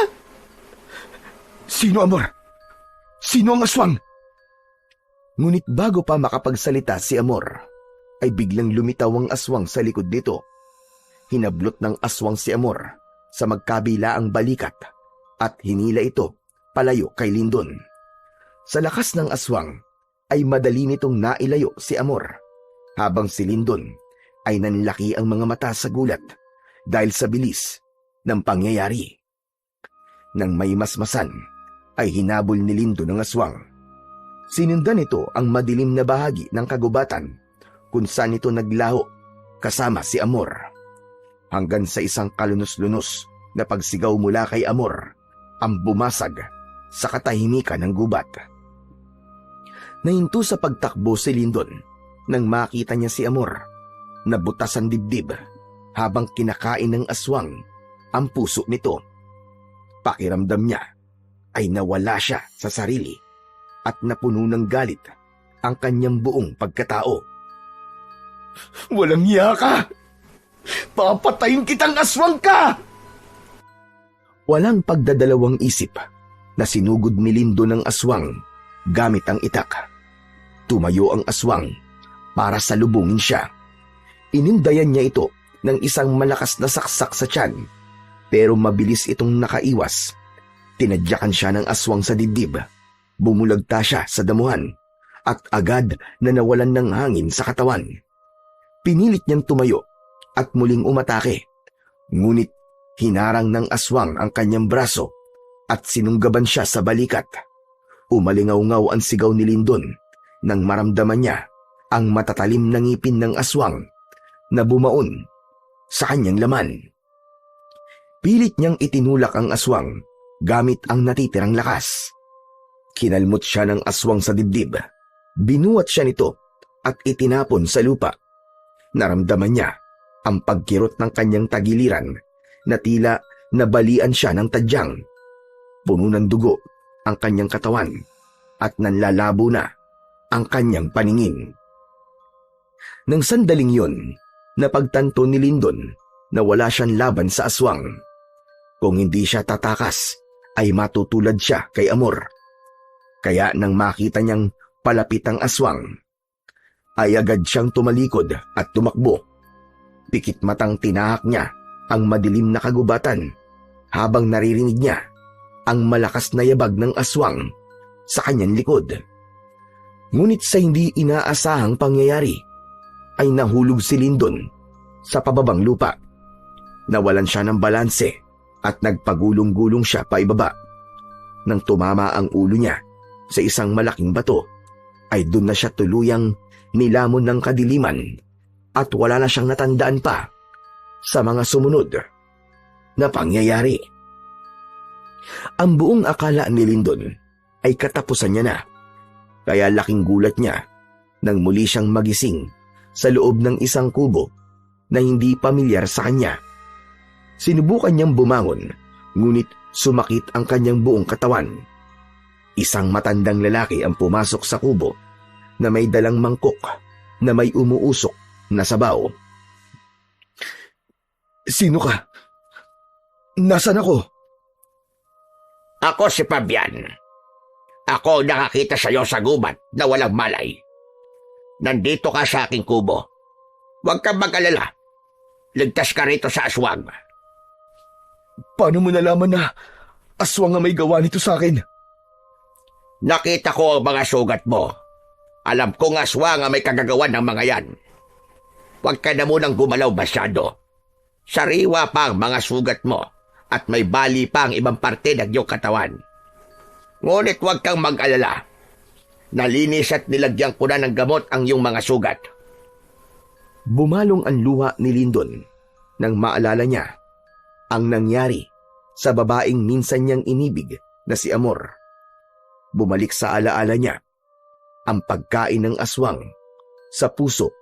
Sino, Amor? Sino ang aswang? Ngunit bago pa makapagsalita si Amor, ay biglang lumitaw ang aswang sa likod nito. Hinablot ng aswang si Amor sa magkabilaang balikat at hinila ito palayo kay Lindon. Sa lakas ng aswang ay madali nitong nailayo si Amor, habang si Lindon ay nanlaki ang mga mata sa gulat dahil sa bilis ng pangyayari. Nang may masmasan ay hinabol ni Lindon ang aswang. Sinundan nito ang madilim na bahagi ng kagubatan kung saan ito naglaho kasama si Amor, hanggang sa isang kalunos-lunos na pagsigaw mula kay Amor ang bumasag sa katahimikan ng gubat. Nahinto sa pagtakbo si Lindon nang makita niya si Amor na butas ang dibdib habang kinakain ng aswang ang puso nito. Pakiramdam niya ay nawala siya sa sarili at napuno ng galit ang kanyang buong pagkatao. Walang hiya ka! Papatayin kitang aswang ka! Walang pagdadalawang isip na sinugod ni Lindon ng aswang gamit ang itak. Tumayo ang aswang para salubungin siya. Inindayan niya ito ng isang malakas na saksak sa tiyan, pero mabilis itong nakaiwas. Tinadyakan siya ng aswang sa dibdib. Bumulagta siya sa damuhan at agad na nawalan ng hangin sa katawan. Pinilit niyang tumayo at muling umatake. Ngunit hinarang ng aswang ang kanyang braso at sinunggaban siya sa balikat. Umalingaw-ngaw ang sigaw ni Lindon nang maramdaman niya ang matatalim na ngipin ng aswang na bumaon sa kanyang laman. Pilit niyang itinulak ang aswang gamit ang natitirang lakas. Kinalmot siya ng aswang sa dibdib. Binuwat siya nito at itinapon sa lupa. Naramdaman niya ang pagkirot ng kanyang tagiliran na tila nabalian siya ng tadyang. Puno ng dugo ang kanyang katawan at nanlalabo na ang kanyang paningin. Nang sandaling yun, napagtanto ni Lindon na wala siyang laban sa aswang. Kung hindi siya tatakas, ay matutulad siya kay Amor. Kaya nang makita niyang palapit ang aswang, ay agad siyang tumalikod at tumakbo. Pikit matang tinahak niya ang madilim na kagubatan habang naririnig niya ang malakas na yabag ng aswang sa kanyang likod. Ngunit sa hindi inaasahang pangyayari, ay nahulog si Lindon sa pababang lupa. Nawalan siya ng balanse at nagpagulong-gulong siya paibaba. Nang tumama ang ulo niya sa isang malaking bato, ay doon na siya tuluyang nilamon ng kadiliman at wala na siyang natandaan pa sa mga sumunod na pangyayari. Ang buong akala ni Lindon ay katapusan niya na, kaya laking gulat niya nang muli siyang magising sa loob ng isang kubo na hindi pamilyar sa kanya. Sinubukan niyang bumangon, ngunit sumakit ang kanyang buong katawan. Isang matandang lalaki ang pumasok sa kubo na may dalang mangkok na may umuusok na sabaw. Sino ka? Nasaan ako? Ako si Fabian. Ako nakakita sa iyo sa gubat na walang malay. Nandito ka sa aking kubo. Huwag kang mag-alala. Ligtas ka rito sa aswang. Paano mo nalaman na aswang ang may gawa nito sa akin? Nakita ko ang mga sugat mo. Alam kong aswang ang may kagagawan ng mga yan. Huwag ka na munang gumalaw masyado. Sariwa pa ang mga sugat mo at may bali pa ang ibang parte ng iyong katawan. Ngunit huwag kang mag-alala. Nalinis at nilagyan ko na ng gamot ang iyong mga sugat. Bumalong ang luha ni Lindon nang maalala niya ang nangyari sa babaeng minsan niyang inibig na si Amor. Bumalik sa alaala niya ang pagkain ng aswang sa puso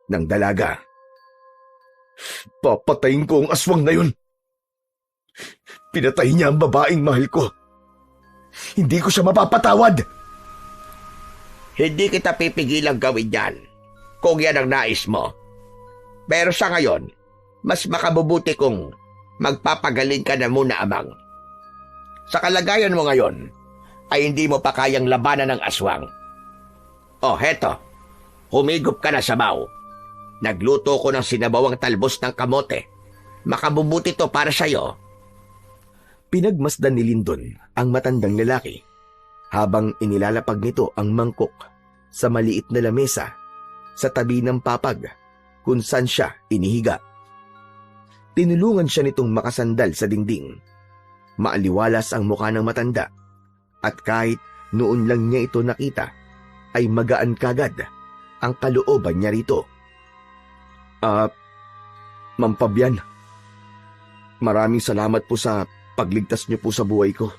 ng dalaga. Papatayin ko ang aswang na yun. Pinatay niya ang babaeng mahal ko. Hindi ko siya mapapatawad. Hindi kita pipigilang gawin yan kung yan ang nais mo. Pero sa ngayon, mas makabubuti kung magpapagaling ka na muna, Amang. Sa kalagayan mo ngayon, ay hindi mo pa kayang labanan ng aswang. Oh, heto. Humigop ka na sabaw. Nagluto ko ng sinabawang talbos ng kamote. Makabubuti to para sa'yo. Pinagmasdan ni Lindon ang matandang lalaki habang inilalapag nito ang mangkok sa maliit na lamesa sa tabi ng papag kung saan siya inihiga. Tinulungan siya nitong makasandal sa dingding. Maaliwalas ang mukha ng matanda at kahit noon lang niya ito nakita ay magaan kagad ang kalooban niya rito. Ma'am Fabian, maraming salamat po sa pagligtas niyo po sa buhay ko.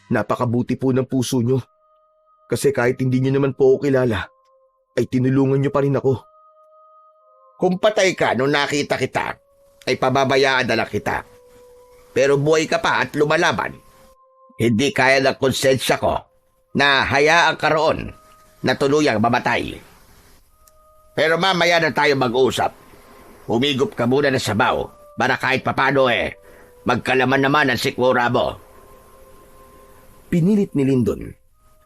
Napakabuti po ng puso niyo kasi kahit hindi niyo naman po ako kilala ay tinulungan niyo pa rin ako. Kung patay ka nung nakita kita, ay pababayaan na lang kita. Pero buhay ka pa at lumalaban. Hindi kaya ng konsensya ko na hayaan ka roon na tuluyang mamatay. Pero mamaya na tayo mag-usap. Humigop ka muna ng sabaw para kahit papano magkalaman naman ang sikmura mo. Pinilit ni Lindon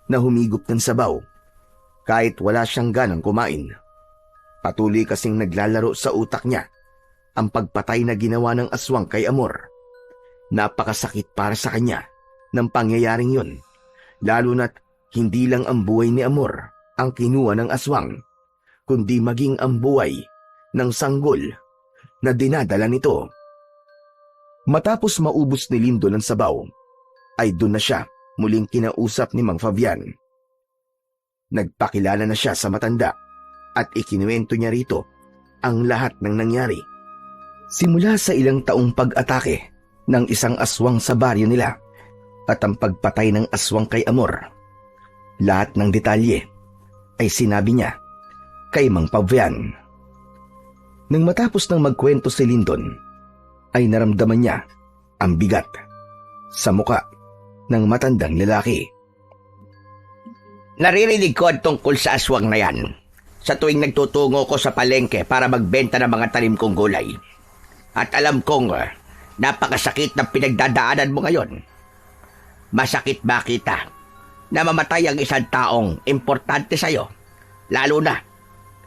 na humigop ng sabaw kahit wala siyang ganang kumain. Patuloy kasing naglalaro sa utak niya ang pagpatay na ginawa ng aswang kay Amor. Napakasakit para sa kanya ng pangyayaring yun, lalo na't hindi lang ang buhay ni Amor ang kinuha ng aswang, kundi maging ang buhay ng sanggol na dinadala nito. Matapos maubos ni Lindon ang sabaw, ay doon na siya muling kinausap ni Mang Fabian. Nagpakilala na siya sa matanda at ikinuwento niya rito ang lahat ng nangyari. Simula sa ilang taong pag-atake ng isang aswang sa baryo nila at ang pagpatay ng aswang kay Amor. Lahat ng detalye ay sinabi niya kay Mang Fabian. Nang matapos ng magkwento si Lindon, ay naramdaman niya ang bigat sa muka ng matandang lalaki. Naririnig ko ang tungkol sa aswang na yan sa tuwing nagtutungo ko sa palengke para magbenta ng mga tanim kong gulay. At alam kong napakasakit ng pinagdadaanan mo ngayon. Masakit makita na mamatay ang isang taong importante sa'yo, lalo na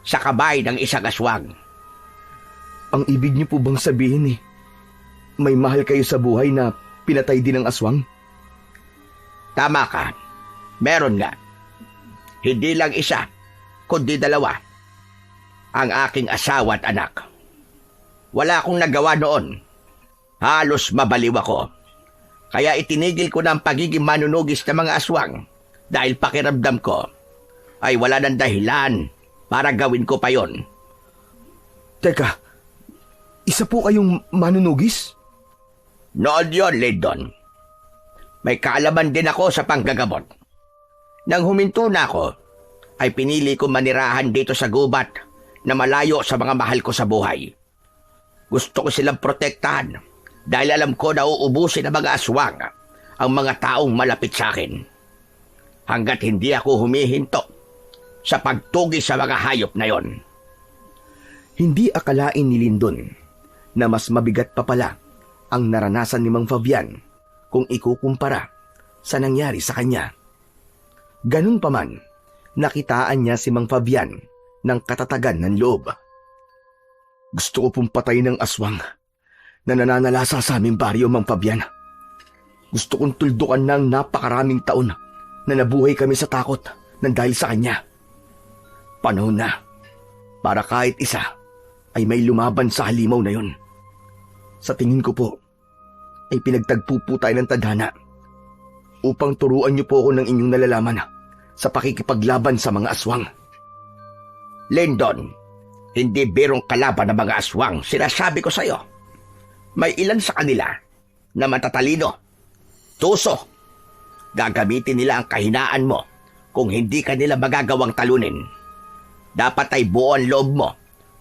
sa kamay ng isang aswang. Ang ibig niyo po bang sabihin may mahal kayo sa buhay na pinatay din ng aswang? Tama ka. Meron nga. Hindi lang isa, kundi dalawa. Ang aking asawa at anak. Wala akong nagawa noon. Halos mabaliw ako. Kaya itinigil ko na ang pagiging manunugis ng mga aswang dahil pakiramdam ko ay wala nang dahilan para gawin ko pa yon. Teka, isa po kayong manunugis? Noon yon, Lindon. May kaalaman din ako sa panggagamot. Nang huminto na ako, ay pinili ko manirahan dito sa gubat na malayo sa mga mahal ko sa buhay. Gusto ko silang protektahan dahil alam ko na uubusin ng mga aswang ang mga taong malapit sa akin. Hanggat hindi ako humihinto sa pagtugi sa mga hayop na yon. Hindi akalain ni Lindon na mas mabigat pa pala ang naranasan ni Mang Fabian kung ikukumpara sa nangyari sa kanya. Ganun pa man, nakitaan niya si Mang Fabian ng katatagan ng loob Gusto ko pong patayin ng aswang na nananalasa sa aming baryo, Mang Fabian. Gusto kong tuldukan ng napakaraming taon na nabuhay kami sa takot nang dahil sa kanya. Panahon na para kahit isa ay may lumaban sa halimaw na yun. Sa tingin ko po, ay pinagtagpo po tayo ng tadhana upang turuan niyo po ako ng inyong nalalaman sa pakikipaglaban sa mga aswang. Lyndon, hindi birong kalaban ng mga aswang, sinasabi ko sa'yo. May ilan sa kanila na matatalino, tuso. Gagamitin nila ang kahinaan mo kung hindi ka nila magagawang talunin. Dapat ay buo ang loob mo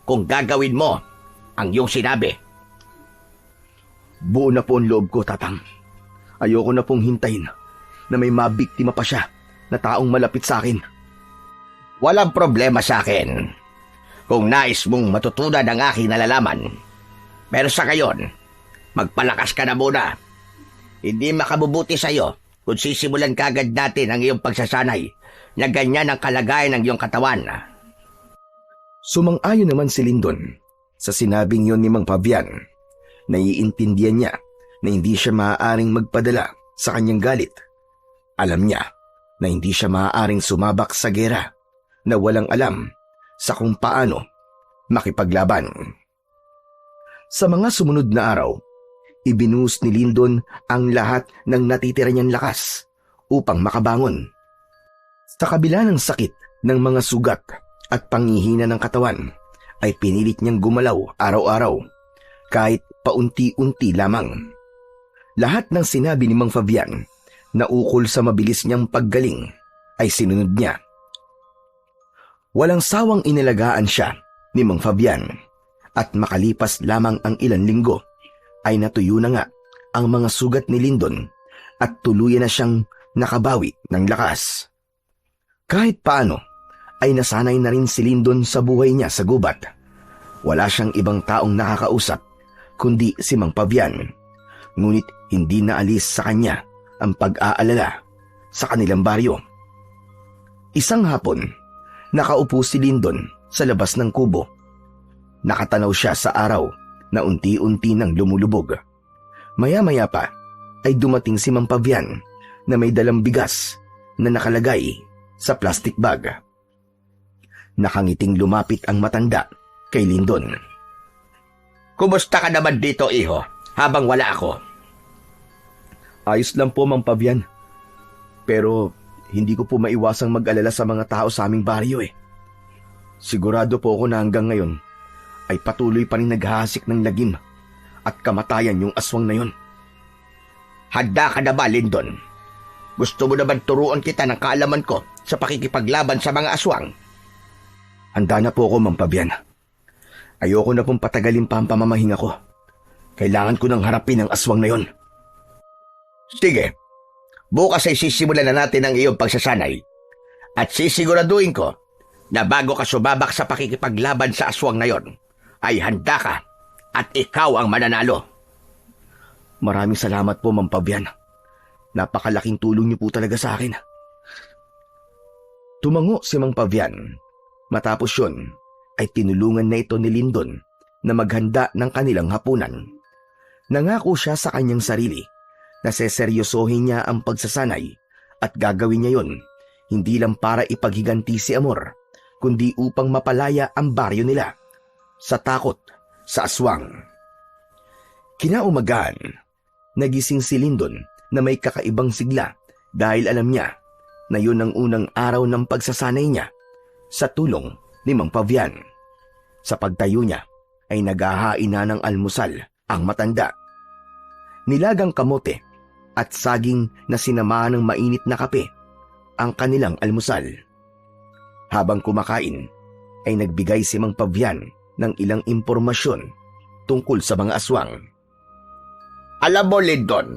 kung gagawin mo ang iyong sinabi. Buo na po ang loob ko, Tatang. Ayoko na pong hintayin na may mabiktima pa siya na taong malapit sa akin. Walang problema sa akin kung nais mong matutunan ang aking nalalaman. Pero sa ngayon, magpalakas ka na muna. Hindi makabubuti sa'yo kung sisimulan kagad natin ang iyong pagsasanay na ganyan ang kalagayan ng iyong katawan. Sumang-ayon naman si Lyndon sa sinabing yon ni Mang Fabian. Naiintindihan niya na hindi siya maaaring magpadala sa kanyang galit. Alam niya na hindi siya maaaring sumabak sa gera na walang alam sa kung paano makipaglaban. Sa mga sumunod na araw, ibinuhos ni Lyndon ang lahat ng natitira niyang lakas upang makabangon. Sa kabila ng sakit ng mga sugat at panghihina ng katawan, ay pinilit niyang gumalaw araw-araw, kahit paunti-unti lamang. Lahat ng sinabi ni Mang Fabian na ukol sa mabilis niyang paggaling ay sinunod niya. Walang sawang inalagaan siya ni Mang Fabian at makalipas lamang ang ilang linggo ay natuyo na nga ang mga sugat ni Lyndon at tuluyan na siyang nakabawi ng lakas. Kahit paano ay nasanay na rin si Lyndon sa buhay niya sa gubat. Wala siyang ibang taong nakakausap kundi si Mang Fabian, ngunit hindi naalis sa kanya ang pag-aalala sa kanilang baryo. Isang hapon, nakaupo si Lyndon sa labas ng kubo. Nakatanaw siya sa araw na unti-unti nang lumulubog. Maya-maya pa ay dumating si Mang Fabian na may dalang bigas na nakalagay sa plastic bag. Nakangiting lumapit ang matanda kay Lyndon. Kumusta ka naman dito, iho, habang wala ako? Ayos lang po, Mang Fabian. Pero hindi ko po maiwasang mag-alala sa mga tao sa aming baryo eh. Sigurado po ako na hanggang ngayon ay patuloy pa rin naghahasik ng lagim at kamatayan yung aswang na yon. Handa ka na ba, Lyndon? Gusto mo naman turuan kita ng kaalaman ko sa pakikipaglaban sa mga aswang? Handa na po ako, Mang Fabian. Ayoko na pong patagalin pa ang pamamahinga ko. Kailangan ko nang harapin ang aswang na yon. Sige, bukas ay sisimulan na natin ang iyong pagsasanay. At sisiguraduhin ko na bago ka sumabak sa pakikipaglaban sa aswang na yon, ay handa ka at ikaw ang mananalo. Maraming salamat po, Mang Fabian. Napakalaking tulong niyo po talaga sa akin. Tumango si Mang Fabian. Matapos yun, ay tinulungan na ito ni Lyndon na maghanda ng kanilang hapunan. Nangako siya sa kanyang sarili na seseryosohin niya ang pagsasanay at gagawin niya yon hindi lang para ipaghiganti si Amor, kundi upang mapalaya ang baryo nila sa takot sa aswang. Kinaumagahan, nagising si Lyndon na may kakaibang sigla dahil alam niya na yun ang unang araw ng pagsasanay niya sa tulong ni Mang Fabian. Sa pagtayo niya ay naghahain na ng almusal ang matanda. Nilagang kamote at saging na sinamahan ng mainit na kape ang kanilang almusal. Habang kumakain ay nagbigay si Mang Fabian ng ilang impormasyon tungkol sa mga aswang. Alam mo, Lyndon,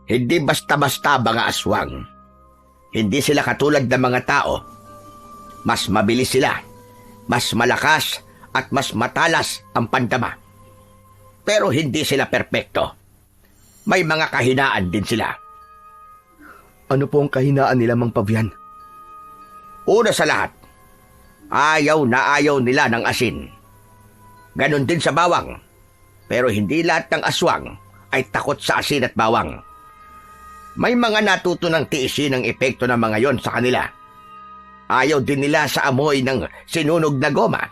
hindi basta-basta mga aswang. Hindi sila katulad ng mga tao. Mas mabilis sila, mas malakas at mas matalas ang pandama. Pero hindi sila perpekto. May mga kahinaan din sila. Ano po ang kahinaan nila, Mang Fabian? Una sa lahat, ayaw na ayaw nila ng asin. Ganon din sa bawang. Pero hindi lahat ng aswang ay takot sa asin at bawang. May mga natuto ng tiisin ang epekto ng mga yon sa kanila. Ayaw din nila sa amoy ng sinunog na goma.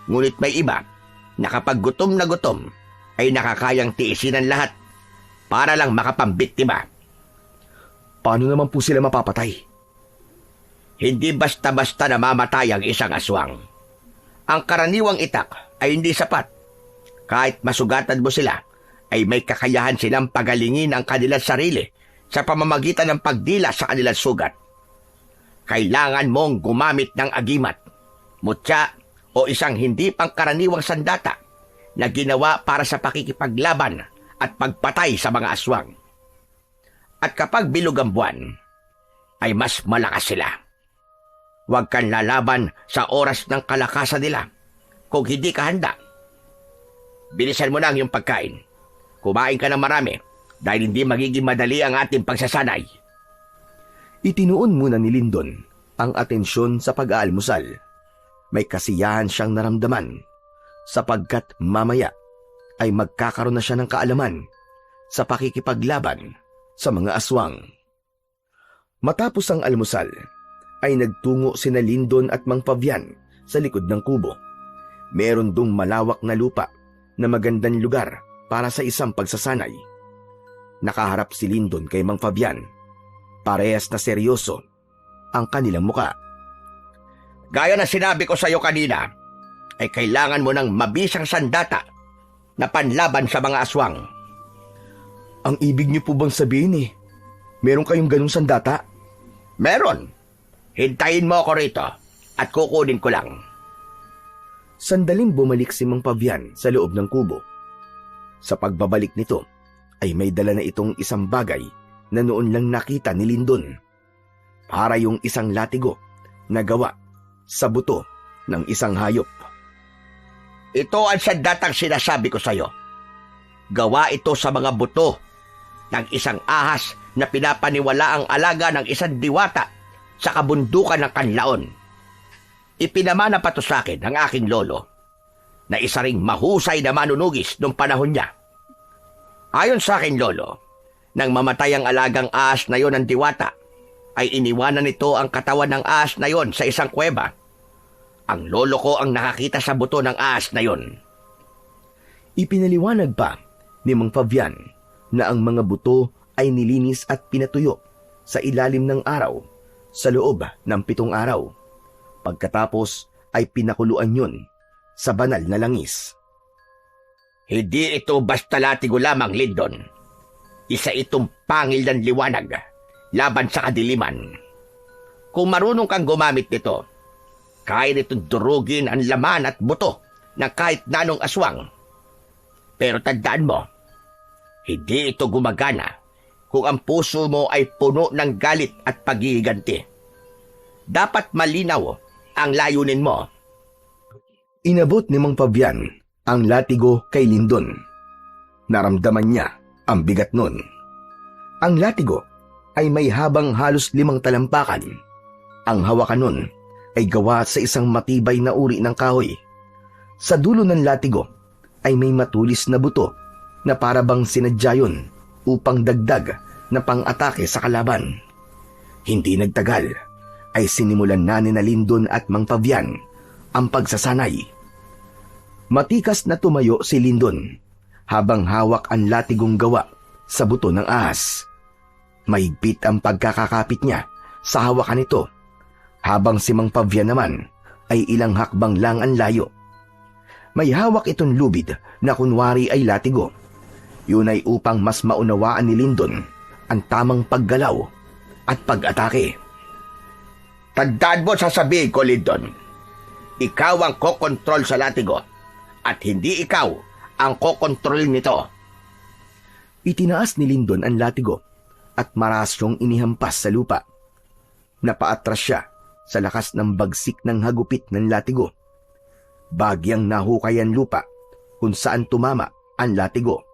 Ngunit may iba na kapag gutom na gutom ay nakakayang tiisin ang lahat para lang makapambiktima. Paano naman po sila mapapatay? Hindi basta-basta namamatay ang isang aswang. Ang karaniwang itak ay hindi sapat. Kahit masugatan mo sila, ay may kakayahan silang pagalingin ang kanilang sarili sa pamamagitan ng pagdila sa kanilang sugat. Kailangan mong gumamit ng agimat, mutya o isang hindi pangkaraniwang sandata na ginawa para sa pakikipaglaban at pagpatay sa mga aswang. At kapag bilog ang buwan, ay mas malakas sila. Huwag kang lalaban sa oras ng kalakasan nila kung hindi ka handa. Bilisan mo na ang iyong pagkain. Kumain ka ng marami dahil hindi magiging madali ang ating pagsasanay. Itinuon muna ni Lindon ang atensyon sa pag-aalmusal. May kasiyahan siyang naramdaman sapagkat mamaya ay magkakaroon na siya ng kaalaman sa pakikipaglaban sa mga aswang. Matapos ang almusal, ay nagtungo sina Lindon at Mang Fabian sa likod ng kubo. Meron dong malawak na lupa na magandang lugar para sa isang pagsasanay. Nakaharap si Lindon kay Mang Fabian. Parehas na seryoso ang kanilang muka. Gaya na sinabi ko sa iyo kanina, ay kailangan mo ng mabisang sandata na panlaban sa mga aswang. Ang ibig niyo po bang sabihin meron kayong ganung sandata? Meron. Hintayin mo ako rito at kukunin ko lang. Sandaling bumalik si Mang Fabian sa loob ng kubo. Sa pagbabalik nito, ay may dala na itong isang bagay na noon lang nakita ni Lindon. Para yung isang latigo na gawa sa buto ng isang hayop. Ito ang sandatang sinasabi ko sa iyo. Gawa ito sa mga buto ng isang ahas na pinapaniwala ang alaga ng isang diwata sa kabundukan ng Kanlaon. Ipinamana pa to sa akin ng aking lolo na isa ring mahusay na manunugis noong panahon niya. Ayon sa akin lolo, nang mamatay ang alagang ahas na yon ng diwata, ay iniwanan nito ang katawan ng ahas na yon sa isang kuweba. Ang lolo ko ang nakakita sa buto ng ahas na yon. Ipinaliwanag pa ni Mang Fabian na ang mga buto ay nilinis at pinatuyo sa ilalim ng araw sa loob ng 7 araw. Pagkatapos ay pinakuluan yun sa banal na langis. Hindi ito basta latigo lamang, Lindon. Isa itong pangil ng liwanag laban sa kadiliman. Kung marunong kang gumamit nito, kaya nitong durugin ang laman at buto ng kahit nanong aswang. Pero tandaan mo, hindi ito gumagana kung ang puso mo ay puno ng galit at paghihiganti. Dapat malinaw ang layunin mo. Inabot ni Mang Fabian ang latigo kay Lindon. Naramdaman niya ang bigat nun. Ang latigo ay may habang halos 5 talampakan. Ang hawakan nun ay gawa sa isang matibay na uri ng kahoy. Sa dulo ng latigo ay may matulis na buto na parabang sinadya yun upang dagdag na pang-atake sa kalaban. Hindi nagtagal ay sinimulan na ni Lindon at Mang Fabian ang pagsasanay. Matikas na tumayo si Lindon habang hawak ang latigong gawa sa buto ng ahas. Mahigpit ang pagkakakapit niya sa hawakan nito, habang si Mang Fabian naman ay ilang hakbang lang ang layo. May hawak itong lubid na kunwari ay latigo. Yun ay upang mas maunawaan ni Lindon ang tamang paggalaw at pag-atake. Tandaan mo sasabihin ko, Lindon. Ikaw ang kokontrol sa latigo at hindi ikaw ang kokontrol nito. Itinaas ni Lindon ang latigo at marasyong inihampas sa lupa. Napaatras siya sa lakas ng bagsik ng hagupit ng latigo. Bagyang nahukay ang lupa kung saan tumama ang latigo.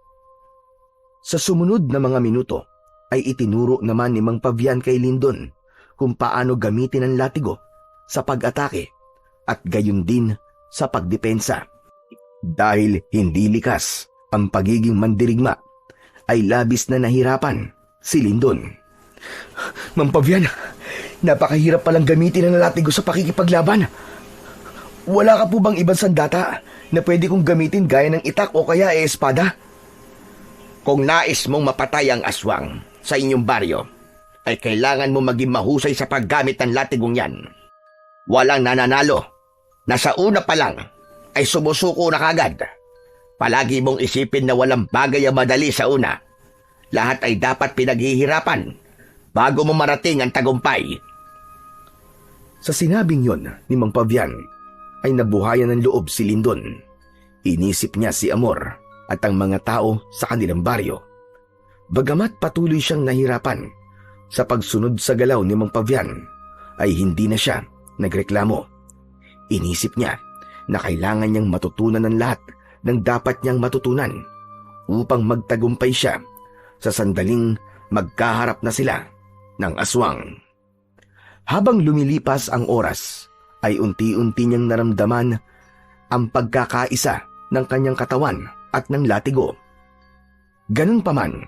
Sa sumunod na mga minuto ay itinuro naman ni Mang Fabian kay Lindon kung paano gamitin ang latigo sa pag-atake at gayon din sa pagdepensa. Dahil hindi likas ang pagiging mandirigma, ay labis na nahirapan si Lindon. Mang Pavian, napakahirap palang gamitin ang latigo sa pakikipaglaban. Wala ka po bang ibang sandata na pwede kong gamitin gaya ng itak o kaya espada? Kung nais mong mapatay ang aswang sa inyong baryo, ay kailangan mo maging mahusay sa paggamit ng latigong yan. Walang nananalo. Nasa una pa lang ay sumusuko na kagad. Palagi mong isipin na walang bagay ang madali sa una. Lahat ay dapat pinaghihirapan bago mo marating ang tagumpay. Sa sinabing yon ni Mang Pavian, ay nabuhayan ng loob si Lindon. Inisip niya si Amor at ang mga tao sa kanilang baryo. Bagamat patuloy siyang nahirapan sa pagsunod sa galaw ni Mang Pavian, ay hindi na siya nagreklamo. Inisip niya na kailangan niyang matutunan ng lahat ng dapat niyang matutunan upang magtagumpay siya sa sandaling magkaharap na sila ng aswang. Habang lumilipas ang oras, ay unti-unti niyang naramdaman ang pagkakaisa ng kanyang katawan at ng latigo. Ganun pa man,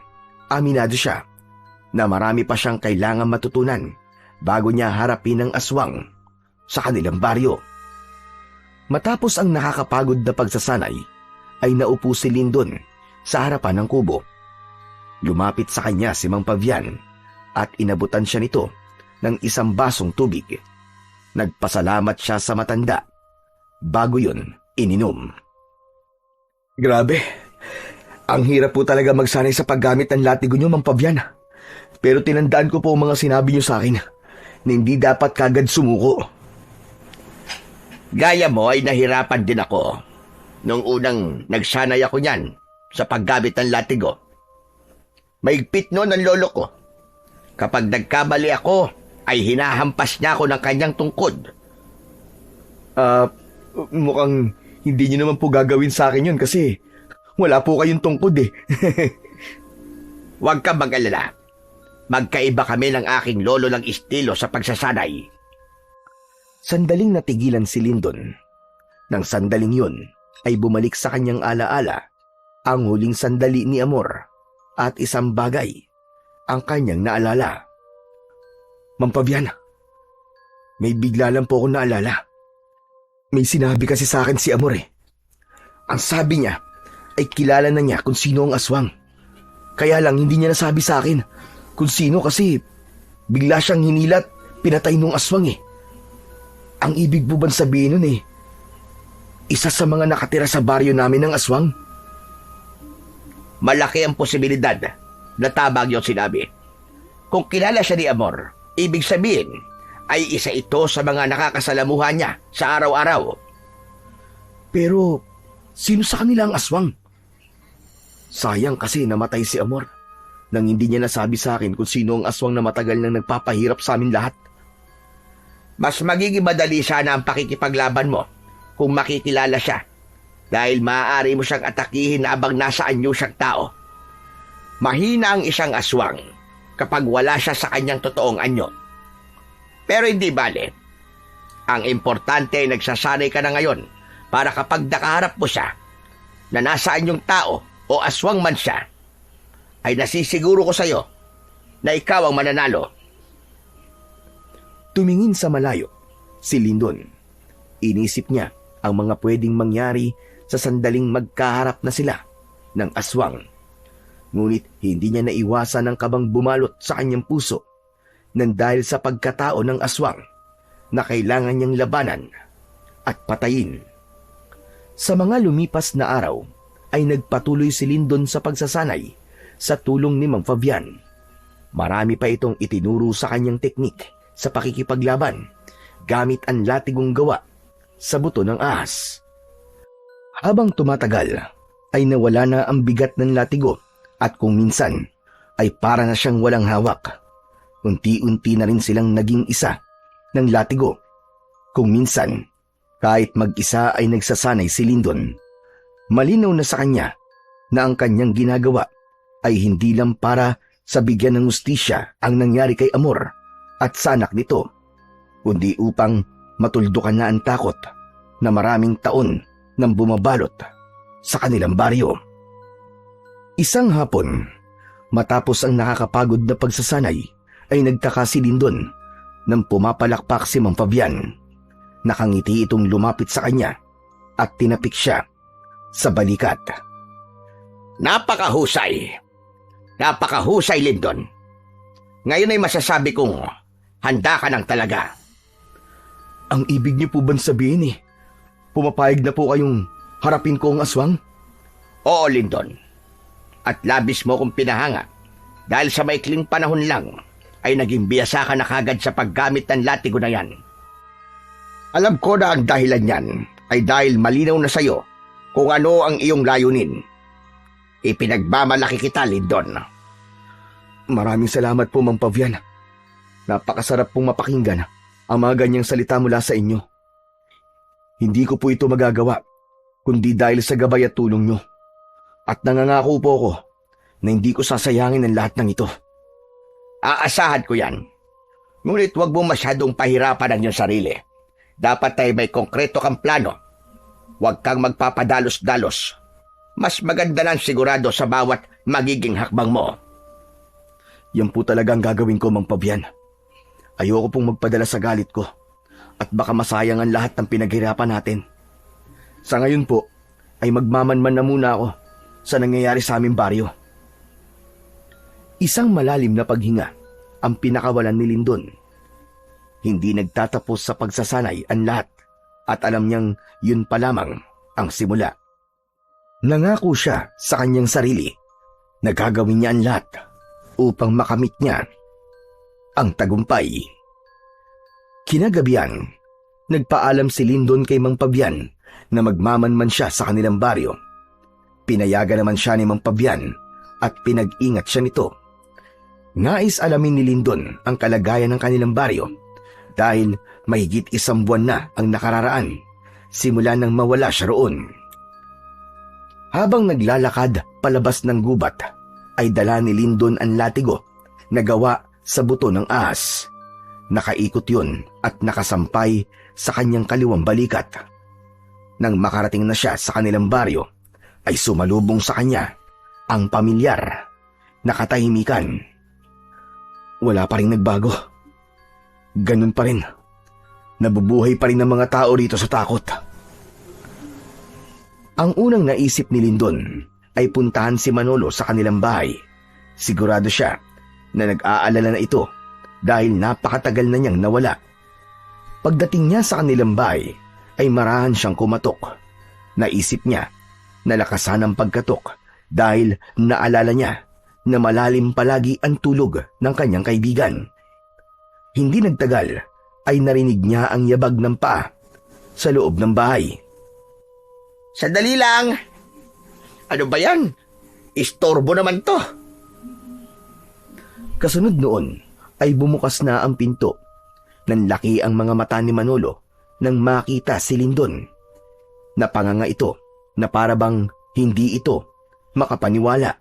aminado siya na marami pa siyang kailangan matutunan bago niya harapin ang aswang sa kanilang baryo. Matapos ang nakakapagod na pagsasanay, ay naupo si Lindon sa harapan ng kubo. Lumapit sa kanya si Mang Pavian at inabutan siya nito ng isang basong tubig. Nagpasalamat siya sa matanda. Bago yun, ininom. Grabe, ang hirap po talaga magsanay sa paggamit ng latigo niyo, Mang Pavian. Pero tinandaan ko po ang mga sinabi niyo sa akin na hindi dapat kagad sumuko. Gaya mo ay nahirapan din ako nung unang nagsanay ako niyan sa paggamit ng latigo. Maigpit noon ang lolo ko. Kapag nagkamali ako, ay hinahampas niya ako ng kanyang tungkod. Mukhang hindi niyo naman po gagawin sa akin yun kasi wala po kayong tungkod eh. Huwag ka mag-alala. Magkaiba kami ng aking lolo ng estilo sa pagsasanay. Sandaling natigilan si Lindon. Nang sandaling yun, ay bumalik sa kanyang alaala ang huling sandali ni Amor at isang bagay ang kanyang naalala. Mang Pavian, may bigla lang po akong naalala. May sinabi kasi sa akin si Amor eh. Ang sabi niya ay kilala na niya kung sino ang aswang. Kaya lang hindi niya nasabi sa akin kung sino kasi bigla siyang hinilat, pinatay nung aswang eh. Ang ibig po bang sabihin nun eh, isa sa mga nakatira sa baryo namin ng aswang? Malaki ang posibilidad na tabag yung sinabi. Kung kilala siya ni Amor, ibig sabihin ay isa ito sa mga nakakasalamuhan niya sa araw-araw. Pero sino sa kanila ang aswang? Sayang kasi namatay si Amor nang hindi niya nasabi sa akin kung sino ang aswang na matagal nang nagpapahirap sa amin lahat. Mas magiging madali sana ang pakikipaglaban mo kung makikilala siya dahil maaari mo siyang atakihin na abang nasa anyo siyang tao. Mahina ang isang aswang kapag wala siya sa kanyang totoong anyo. Pero hindi bale. Ang importante ay nagsasanay ka na ngayon para kapag nakaharap mo siya na nasa anyong tao o aswang man siya, ay nasisiguro ko sa iyo na ikaw ang mananalo. Tumingin sa malayo si Lindon. Inisip niya ang mga pwedeng mangyari sa sandaling magkaharap na sila ng aswang. Ngunit hindi niya naiwasan ang kabang bumalot sa kanyang puso nang dahil sa pagkatao ng aswang na kailangan niyang labanan at patayin. Sa mga lumipas na araw ay nagpatuloy si Lindon sa pagsasanay sa tulong ni Mang Fabian. Marami pa itong itinuro sa kanyang teknik sa pakikipaglaban gamit ang latigong gawa sa buto ng ahas. Habang tumatagal ay nawala na ang bigat ng latigo at kung minsan ay para na siyang walang hawak. Unti-unti na rin silang naging isa ng latigo. Kung minsan, kahit mag-isa ay nagsasanay si Lindon, malinaw na sa kanya na ang kanyang ginagawa ay hindi lang para sa bigyan ng hustisya ang nangyari kay Amor at sa anak nito, kundi upang matuldukan na ang takot na maraming taon nang bumabalot sa kanilang baryo. Isang hapon, matapos ang nakakapagod na pagsasanay, ay nagtaka si Lindon nang pumapalakpak si Mang Fabian. Nakangiti itong lumapit sa kanya at tinapik siya sa balikat. Napakahusay! Napakahusay, Lindon. Ngayon ay masasabi kong handa ka ng talaga. Ang ibig niyo po bang sabihin pumapayag na po kayong harapin ko ang aswang? Oo, Lindon. At labis mo kong pinahanga dahil sa maikling panahon lang ay naging biyasa ka na kagad sa paggamit ng latigo na yan. Alam ko na ang dahilan yan ay dahil malinaw na sayo kung ano ang iyong layunin. Ipinagmamalaki kita, Lindon. Maraming salamat po, Mang Fabian. Napakasarap pong mapakinggan ang mga ganyang salita mula sa inyo. Hindi ko po ito magagawa kundi dahil sa gabay at tulong nyo. At nangangako po ako na hindi ko sasayangin ang lahat ng ito. Aasahan ko yan. Ngunit huwag mo masyadong pahirapan ang iyong sarili. Dapat ay may konkreto kang plano. Huwag kang magpapadalos-dalos. Mas maganda lang sigurado sa bawat magiging hakbang mo. Yan po talaga ang gagawin ko, Mang Fabian. Ayoko pong magpadala sa galit ko at baka masayang ang lahat ng pinaghirapan natin. Sa ngayon po, ay magmamanman na muna ako sa nangyayari sa aming baryo. Isang malalim na paghinga ang pinakawalan ni Lindon. Hindi nagtatapos sa pagsasanay ang lahat at alam niyang yun pa lamang ang simula. Nangako siya sa kanyang sarili na gagawin niya ang lahat upang makamit niya ang tagumpay. Kinagabihan, nagpaalam si Lindon kay Mang Fabian na magmamanman siya sa kanilang baryo. Pinayagan naman siya ni Mang Fabian at pinag-ingat siya nito. Nais alamin ni Lindon ang kalagayan ng kanilang baryo dahil mahigit 1 buwan na ang nakararaan simula nang mawala siya roon. Habang naglalakad palabas ng gubat, ay dala ni Lindon ang latigo na gawa sa buto ng ahas. Nakaikot yun at nakasampay sa kanyang kaliwang balikat. Nang makarating na siya sa kanilang baryo, ay sumalubong sa kanya ang pamilyar na katahimikan. Wala pa rin nagbago. Ganun pa rin. Nabubuhay pa rin ang mga tao rito sa takot. Ang unang naisip ni Lindon ay puntahan si Manolo sa kanilang bahay. Sigurado siya na nag-aalala na ito dahil napakatagal na niyang nawala. Pagdating niya sa kanilang bahay ay marahan siyang kumatok. Naisip niya na lakasan ang pagkatok dahil naalala niya na malalim palagi ang tulog ng kanyang kaibigan. Hindi nagtagal ay narinig niya ang yabag ng paa sa loob ng bahay. Sandali lang! Ano ba yan? Istorbo naman to! Kasunod noon ay bumukas na ang pinto. Nanlaki ang mga mata ni Manolo nang makita si Lindon. Napanganga ito na parabang hindi ito makapaniwala.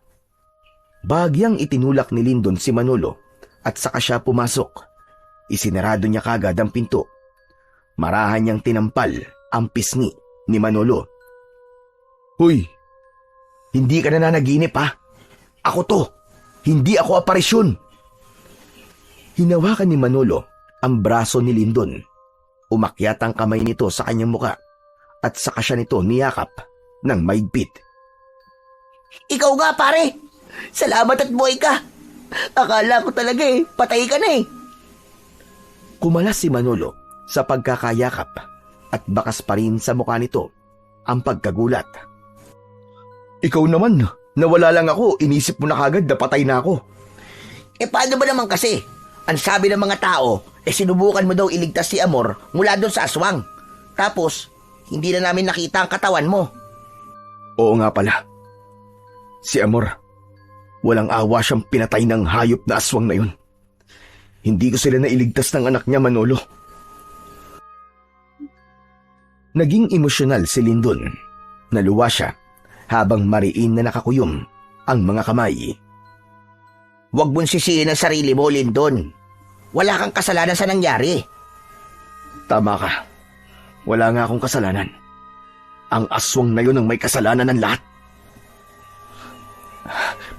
Bahagyang itinulak ni Lindon si Manolo at saka siya pumasok. Isinarado niya kagad ang pinto. Marahan niyang tinampal ang pisngi ni Manolo. Hoy! Hindi ka na nanaginip ha? Ako to! Hindi ako aparisyon! Hinawakan ni Manolo ang braso ni Lindon. Umakyat ang kamay nito sa kanyang muka at saka siya nito niyakap ng maigpit. Ikaw nga, pare! Salamat at buhay ka! Akala ko talaga patay ka na Kumalas si Manolo sa pagkakayakap at bakas pa rin sa mukha nito ang pagkagulat. Ikaw naman, nawala lang ako, inisip mo na kagad na patay na ako. Paano ba naman kasi? Ang sabi ng mga tao, sinubukan mo daw iligtas si Amor mula doon sa aswang. Tapos, hindi na namin nakita ang katawan mo. Oo nga pala. Si Amor, walang awa siyang pinatay ng hayop na aswang na yun. Hindi ko sila nailigtas ng anak niya, Manolo. Naging emosyonal si Lindon. Naluwa siya habang mariin na nakakuyom ang mga kamay. Huwag mong sisihin ang sarili mo, Lindon. Wala kang kasalanan sa nangyari. Tama ka. Wala nga akong kasalanan. Ang aswang na yun ang may kasalanan ng lahat.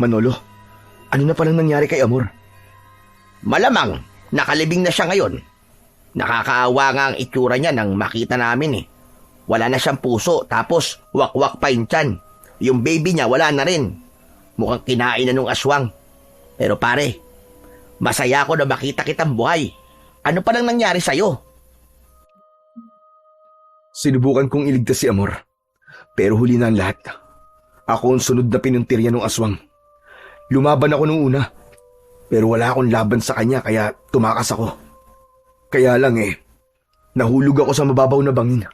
Manolo, ano na palang nangyari kay Amor? Malamang, nakalibing na siya ngayon. Nakakaawa nga ang itsura niya nang makita namin eh. Wala na siyang puso, tapos wakwak pa yung tiyan. Yung baby niya wala na rin. Mukhang kinain na nung aswang. Pero pare, masaya ako na makita kitang buhay. Ano pa lang nangyari sa'yo? Sinubukan kong iligtas si Amor. Pero huli na ang lahat. Ako ang sunod na pinuntirya ng aswang. Lumaban ako nung una. Pero wala akong laban sa kanya kaya tumakas ako. Kaya lang nahulog ako sa mababaw na bangin.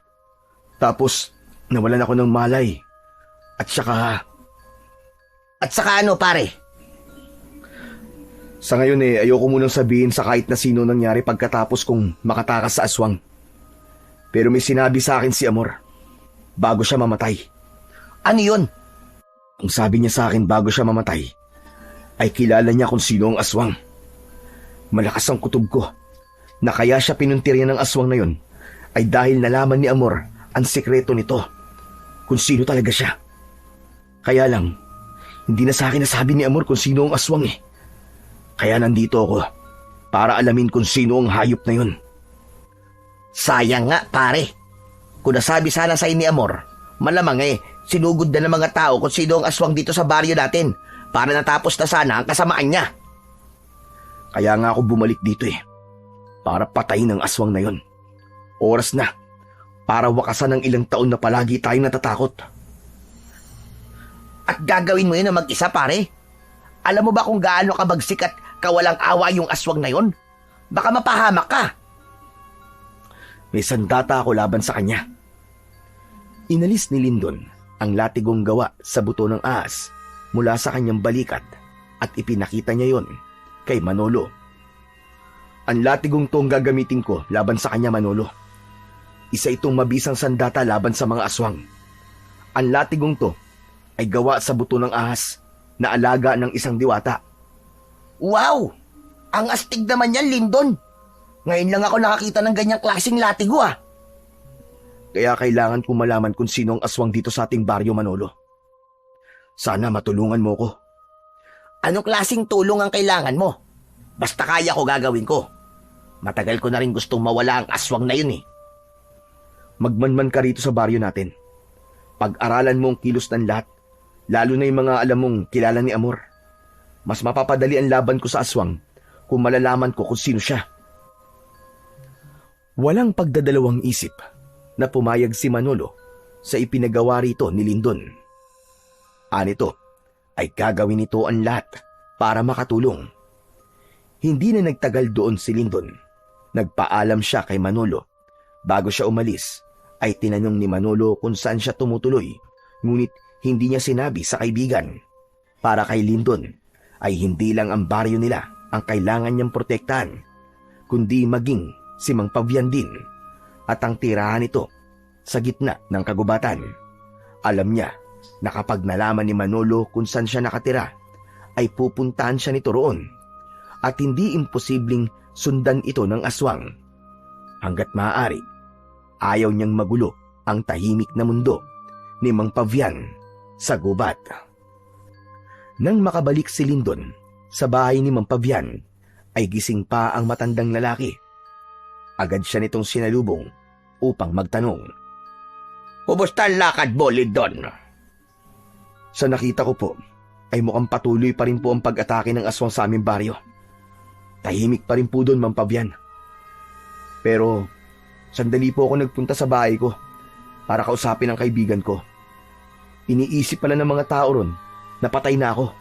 Tapos nawalan ako ng malay. At saka ano pare? sa ngayon ayoko munang sabihin sa kahit na sino nangyari pagkatapos kong makatakas sa aswang. Pero may sinabi sa akin si Amor bago siya mamatay. Ano yun? Ang sabi niya sa akin bago siya mamatay ay kilala niya kung sino ang aswang. Malakas ang kutob ko na kaya siya pinuntirya ng aswang na yun ay dahil nalaman ni Amor ang sikreto nito kung sino talaga siya. Kaya lang, hindi na sa akin nasabi ni Amor kung sino ang aswang Kaya nandito ako para alamin kung sino ang hayop na yun. Sayang nga pare. Kung nasabi sana sa ni Amor, malamang sinugod na ng mga tao kung sino ang aswang dito sa baryo natin para natapos na sana ang kasamaan niya. Kaya nga ako bumalik dito para patayin ang aswang na yon. Oras na para wakasan ng ilang taon na palagi tayong natatakot. At gagawin mo yun na mag-isa pare? Alam mo ba kung gaano kabagsik at kawalang awa yung aswang na yon? Baka mapahamak ka. May sandata ako laban sa kanya. Inalis ni Lindon ang latigong gawa sa buto ng ahas mula sa kanyang balikat at ipinakita niya yon kay Manolo. Ang latigong to ang gagamitin ko laban sa kanya, Manolo. Isa itong mabisang sandata laban sa mga aswang. Ang latigong to ay gawa sa buto ng ahas na alaga ng isang diwata. Wow! Ang astig naman yan, Lindon. Ngayon lang ako nakakita ng ganyang klaseng latigo Kaya kailangan kong malaman kung sino ang aswang dito sa ating baryo, Manolo. Sana matulungan mo ko. Anong klaseng tulong ang kailangan mo? Basta kaya ko gagawin ko. Matagal ko na rin gustong mawala ang aswang na yun Magmanman ka rito sa baryo natin. Pag-aralan mo ang kilos ng lahat, lalo na yung mga alam mong kilala ni Amor. Mas mapapadali ang laban ko sa aswang kung malalaman ko kung sino siya. Walang pagdadalawang isip na pumayag si Manolo sa ipinagawa rito ni Lindon. Anito ay gagawin nito ang lahat para makatulong. Hindi na nagtagal doon si Lindon. Nagpaalam siya kay Manolo. Bago siya umalis, ay tinanong ni Manolo kung saan siya tumutuloy, ngunit hindi niya sinabi sa kaibigan. Para kay Lindon, ay hindi lang ang baryo nila ang kailangan niyang protektahan, kundi maging si Mang Pavian din at ang tirahan nito sa gitna ng kagubatan. Alam niya na kapag nalaman ni Manolo kung saan siya nakatira, ay pupuntahan siya nito roon at hindi imposibleng sundan ito ng aswang. Hanggat maaari, ayaw niyang magulo ang tahimik na mundo ni Mang Pavian sa gubat. Nang makabalik si Lindon sa bahay ni Mang Pavian, ay gising pa ang matandang lalaki. Agad siya nitong sinalubong upang magtanong. Kumusta ang lakad mo, Lindon? Sa nakita ko po, ay mukhang patuloy pa rin po ang pag-atake ng aswang sa aming baryo. Tahimik pa rin po doon, Mang Pavian. Pero sandali po ako nagpunta sa bahay ko para kausapin ang kaibigan ko. Iniisip pala ng mga tao ron na patay na ako.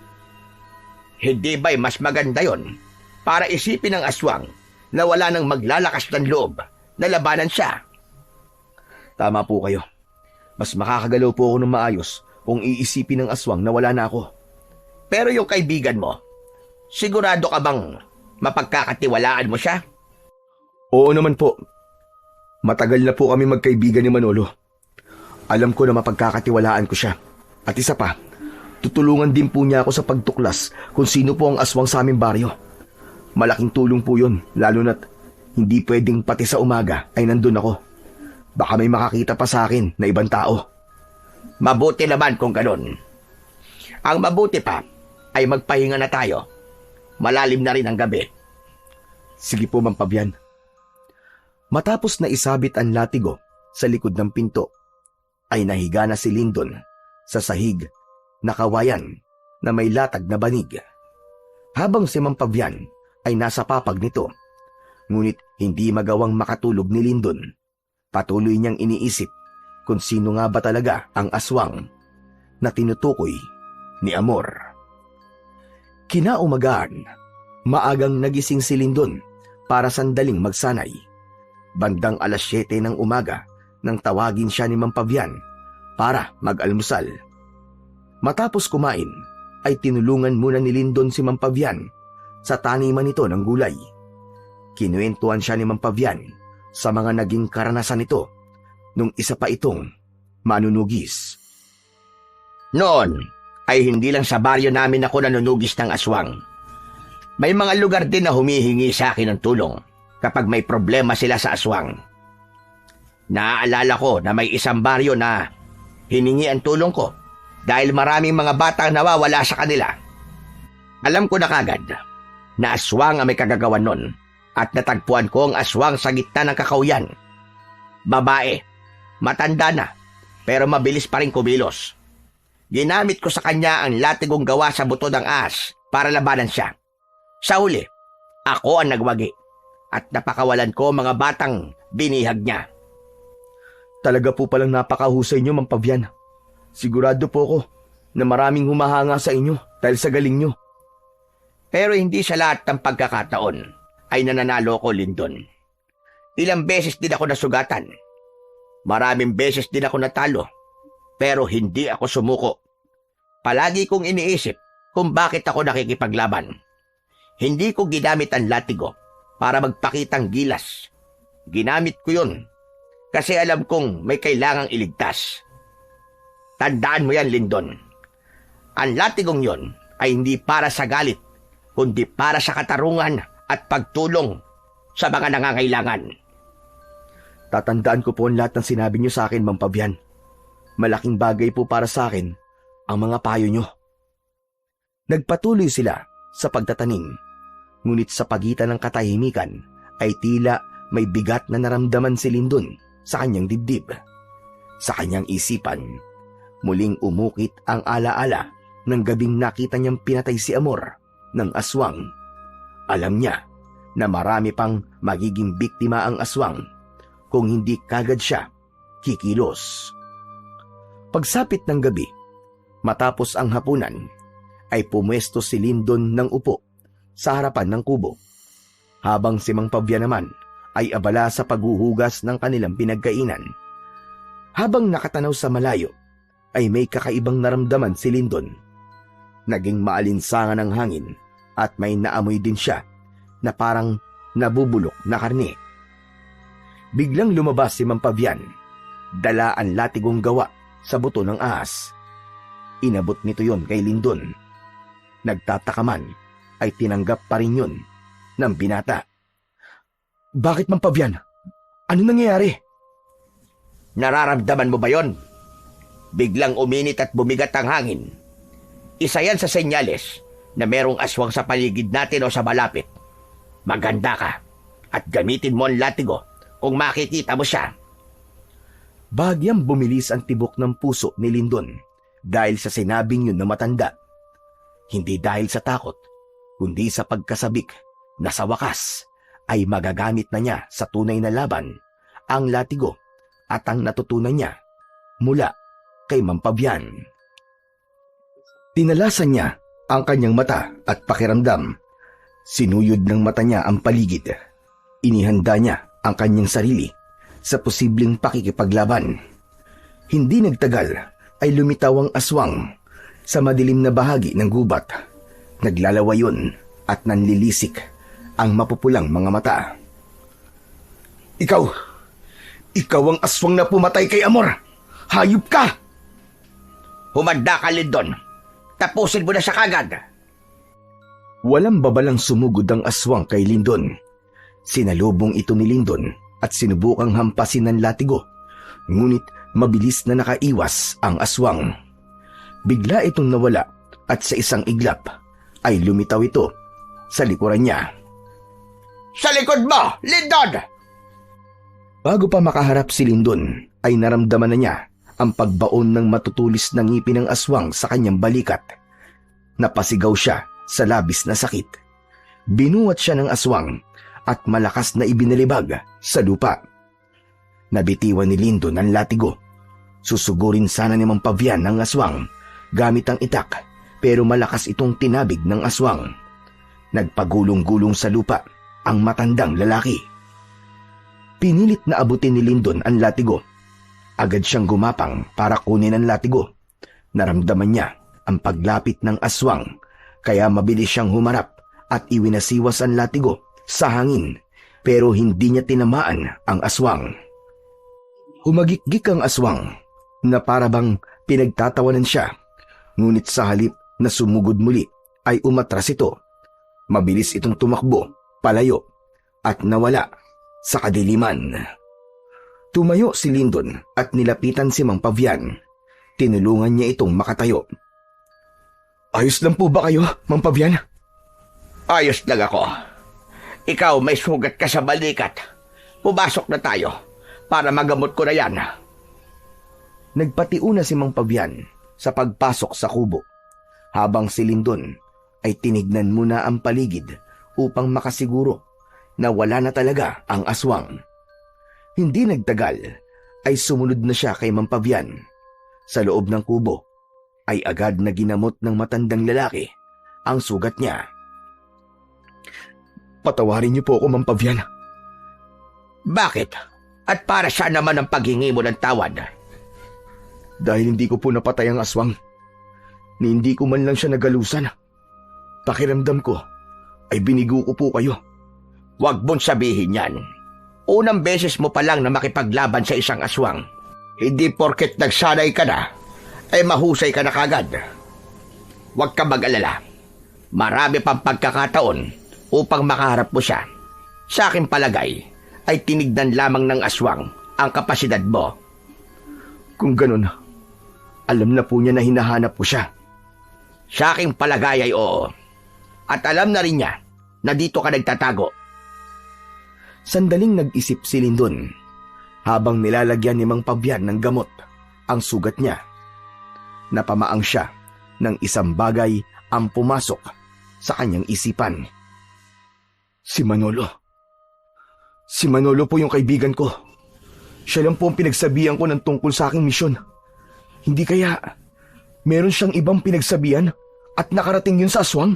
Hindi ba'y mas maganda yon para isipin ng aswang na wala nang maglalakas ng loob na labanan siya? Tama po kayo. Mas makakagalaw po ako ng maayos kung iisipin ng aswang na wala na ako. Pero yung kaibigan mo, sigurado ka bang mapagkakatiwalaan mo siya? Oo naman po. Matagal na po kami magkaibigan ni Manolo. Alam ko na mapagkakatiwalaan ko siya. At isa pa, tutulungan din po niya ako sa pagtuklas kung sino po ang aswang sa aming baryo. Malaking tulong po yun, lalo na't hindi pwedeng pati sa umaga ay nandun ako. Baka may makakita pa sa akin na ibang tao. Mabuti naman kung ganun. Ang mabuti pa ay magpahinga na tayo. Malalim na rin ang gabi. Sige po, Mang Pabian. Matapos na isabit ang latigo sa likod ng pinto, ay nahiga na si Lindon sa sahig na kawayan na may latag na banig. Habang si Mang Pabian ay nasa papag nito, ngunit hindi magawang makatulog ni Lindon. Patuloy niyang iniisip kung sino nga ba talaga ang aswang na tinutukoy ni Amor. Kinaumagahan, maagang nagising si Lindon para sandaling magsanay. Bandang 7:00 ng umaga nang tawagin siya ni Mang Pabian para mag-almusal. Matapos kumain, ay tinulungan muna ni Lindon si Mang Pabian sa taniman nito ng gulay. Kinuwentuhan siya ni Mang Pabian sa mga naging karanasan nito nung isa pa itong manunugis. Noon ay hindi lang sa baryo namin ako nanunugis ng aswang. May mga lugar din na humihingi sa akin ng tulong kapag may problema sila sa aswang. Naaalala ko na may isang baryo na hiningi ang tulong ko dahil maraming mga batang nawawala sa kanila. Alam ko na kagad na aswang ang may kagagawan nun at natagpuan ko ang aswang sa gitna ng kakauyan. Babae, matanda na, pero mabilis pa rin kumilos. Ginamit ko sa kanya ang latigong gawa sa buto ng ahas para labanan siya. Sa huli, ako ang nagwagi at napakawalan ko mga batang binihag niya. Talaga po palang napakahusay niyo, Mang Pabian. Sigurado po ako na maraming humahanga sa inyo dahil sa galing niyo. Pero hindi sa lahat ng pagkakataon ay nananalo ko, Lindon. Ilang beses din ako nasugatan. Maraming beses din ako natalo. Pero hindi ako sumuko. Palagi kong iniisip kung bakit ako nakikipaglaban. Hindi ko ginamit ang latigo para magpakitang gilas. Ginamit ko yun kasi alam kong may kailangang iligtas. Tandaan mo yan, Lindon. Ang latigong yon ay hindi para sa galit, kundi para sa katarungan at pagtulong sa mga nangangailangan. Tatandaan ko po ang lahat ng sinabi niyo sa akin, Mang Pabian. Malaking bagay po para sa akin ang mga payo niyo. Nagpatuloy sila sa pagtatanim, ngunit sa pagitan ng katahimikan ay tila may bigat na naramdaman si Lindon sa kanyang dibdib. Sa kanyang isipan, muling umukit ang alaala ng gabing nakita niyang pinatay si Amor ng aswang. Alam niya na marami pang magiging biktima ang aswang kung hindi kagad siya kikilos. Pagsapit ng gabi, matapos ang hapunan, ay pumwesto si Lindon ng upo sa harapan ng kubo, habang si Mang Pabian naman ay abala sa paghuhugas ng kanilang pinagkainan. Habang nakatanaw sa malayo, ay may kakaibang naramdaman si Lindon. Naging maalinsangan ang hangin at may naamoy din siya na parang nabubulok na karne. Biglang lumabas si Mang Pabian, dala ang latigong gawa sa buto ng ahas. Inabot nito yon kay Lindon. Nagtataka man ay tinanggap pa rin yun ng binata. Bakit, Mang Pabian? Ano nangyayari? Nararamdaman mo ba yon? Biglang uminit at bumigat ang hangin. Isa yan sa senyales na merong aswang sa paligid natin o sa malapit. Maganda ka at gamitin mo ang latigo kung makikita mo siya. Bahagyang bumilis ang tibok ng puso ni Lindon dahil sa sinabing yun na matanda. Hindi dahil sa takot, kundi sa pagkasabik na sa wakas ay magagamit na niya sa tunay na laban ang latigo at ang natutunan niya mula kay Mang Pabian. Tinalasan niya ang kanyang mata at pakiramdam. Sinuyod ng mata niya ang paligid. Inihanda niya ang kanyang sarili sa posibleng pakikipaglaban. Hindi nagtagal ay lumitaw ang aswang sa madilim na bahagi ng gubat. Naglalawayon at nanlilisik ang mapupulang mga mata. Ikaw ang aswang na pumatay kay Amor! Hayop ka! Humanda ka, Lindon. Tapusin mo na siya kagad. Walang babalang sumugod ang aswang kay Lindon. Sinalubong ito ni Lindon at sinubukang hampasin ng latigo. Ngunit Mabilis na nakaiwas ang aswang. Bigla itong nawala at sa isang iglap ay lumitaw ito sa likuran niya. Sa likod mo, Lindon! Bago pa makaharap si Lindon ay naramdaman na niya ang pagbaon ng matutulis na ngipin ng aswang sa kanyang balikat. Napasigaw siya sa labis na sakit. Binuwat siya ng aswang at malakas na ibinalibag sa lupa. Nabitiwan ni Lindon ang latigo. Susugurin sana ni Mang Pavian ng aswang gamit ang itak, pero malakas itong tinabig ng aswang. Nagpagulong-gulong sa lupa ang matandang lalaki. Pinilit na abutin ni Lindon ang latigo. Agad siyang gumapang para kunin ang latigo. Naramdaman niya ang paglapit ng aswang, kaya mabilis siyang humarap at iwinasiwas ang latigo sa hangin, pero hindi niya tinamaan ang aswang. Humagikgik ang aswang na parabang pinagtatawanan siya, ngunit sa halip na sumugod muli ay umatras ito. Mabilis itong tumakbo, palayo, at nawala sa kadiliman. Tumayo si Lindon at nilapitan si Mang Pavian. Tinulungan niya itong makatayo. Ayos lang po ba kayo, Mang Pavian? Ayos lang ako. Ikaw may sugat ka sa balikat. Pumasok na tayo para magamot ko na yan. Nagpatiuna si Mang Pavian sa pagpasok sa kubo, habang si Lindon ay tinignan muna ang paligid upang makasiguro na wala na talaga ang aswang. Hindi nagtagal ay sumunod na siya kay Mang Pavian. Sa loob ng kubo ay agad na ginamot ng matandang lalaki ang sugat niya. Patawarin niyo po ako, Mang Pavian. Bakit? At para saan naman ang paghingi mo ng tawad? Dahil hindi ko po napatay ang aswang, ni hindi ko man lang siya nagalusan. Pakiramdam ko ay binigo ko po kayo. Huwag mong sabihin yan. Unang beses mo pa lang na makipaglaban sa isang aswang. Hindi porket nagsanay ka na, ay mahusay ka na kagad. Huwag ka mag-alala. Marami pang pagkakataon upang makaharap mo siya. Sa aking palagay, ay tinignan lamang ng aswang ang kapasidad mo. Kung ganun, alam na po niya na hinahanap ko siya. Sa aking palagay ay oo. At alam na rin niya na dito ka nagtatago. Sandaling nag-isip si Lindon habang nilalagyan ni Mang Pavian ng gamot ang sugat niya. Napamaang siya ng isang bagay ang pumasok sa kanyang isipan. Si Manolo. Si Manolo po yung kaibigan ko. Siya lang po ang pinagsabihan ko ng tungkol sa aking misyon. Hindi kaya meron siyang ibang pinagsabihan at nakarating yun sa aswang?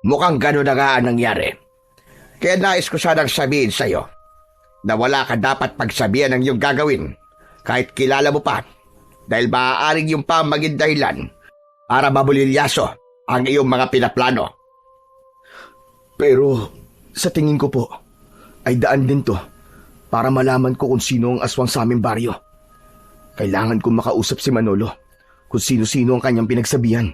Mukhang gano'n na nga ang nangyari. Kaya nais ko sanang sabihin sa'yo na wala ka dapat pagsabihan ng iyong gagawin kahit kilala mo pa, dahil maaaring yung pa maging dahilan para mabulilyaso ang iyong mga pinaplano. Pero sa tingin ko po ay daan din to para malaman ko kung sino ang aswang sa aming baryo. Kailangan kong makausap si Manolo kung sino-sino ang kanyang pinagsabihan.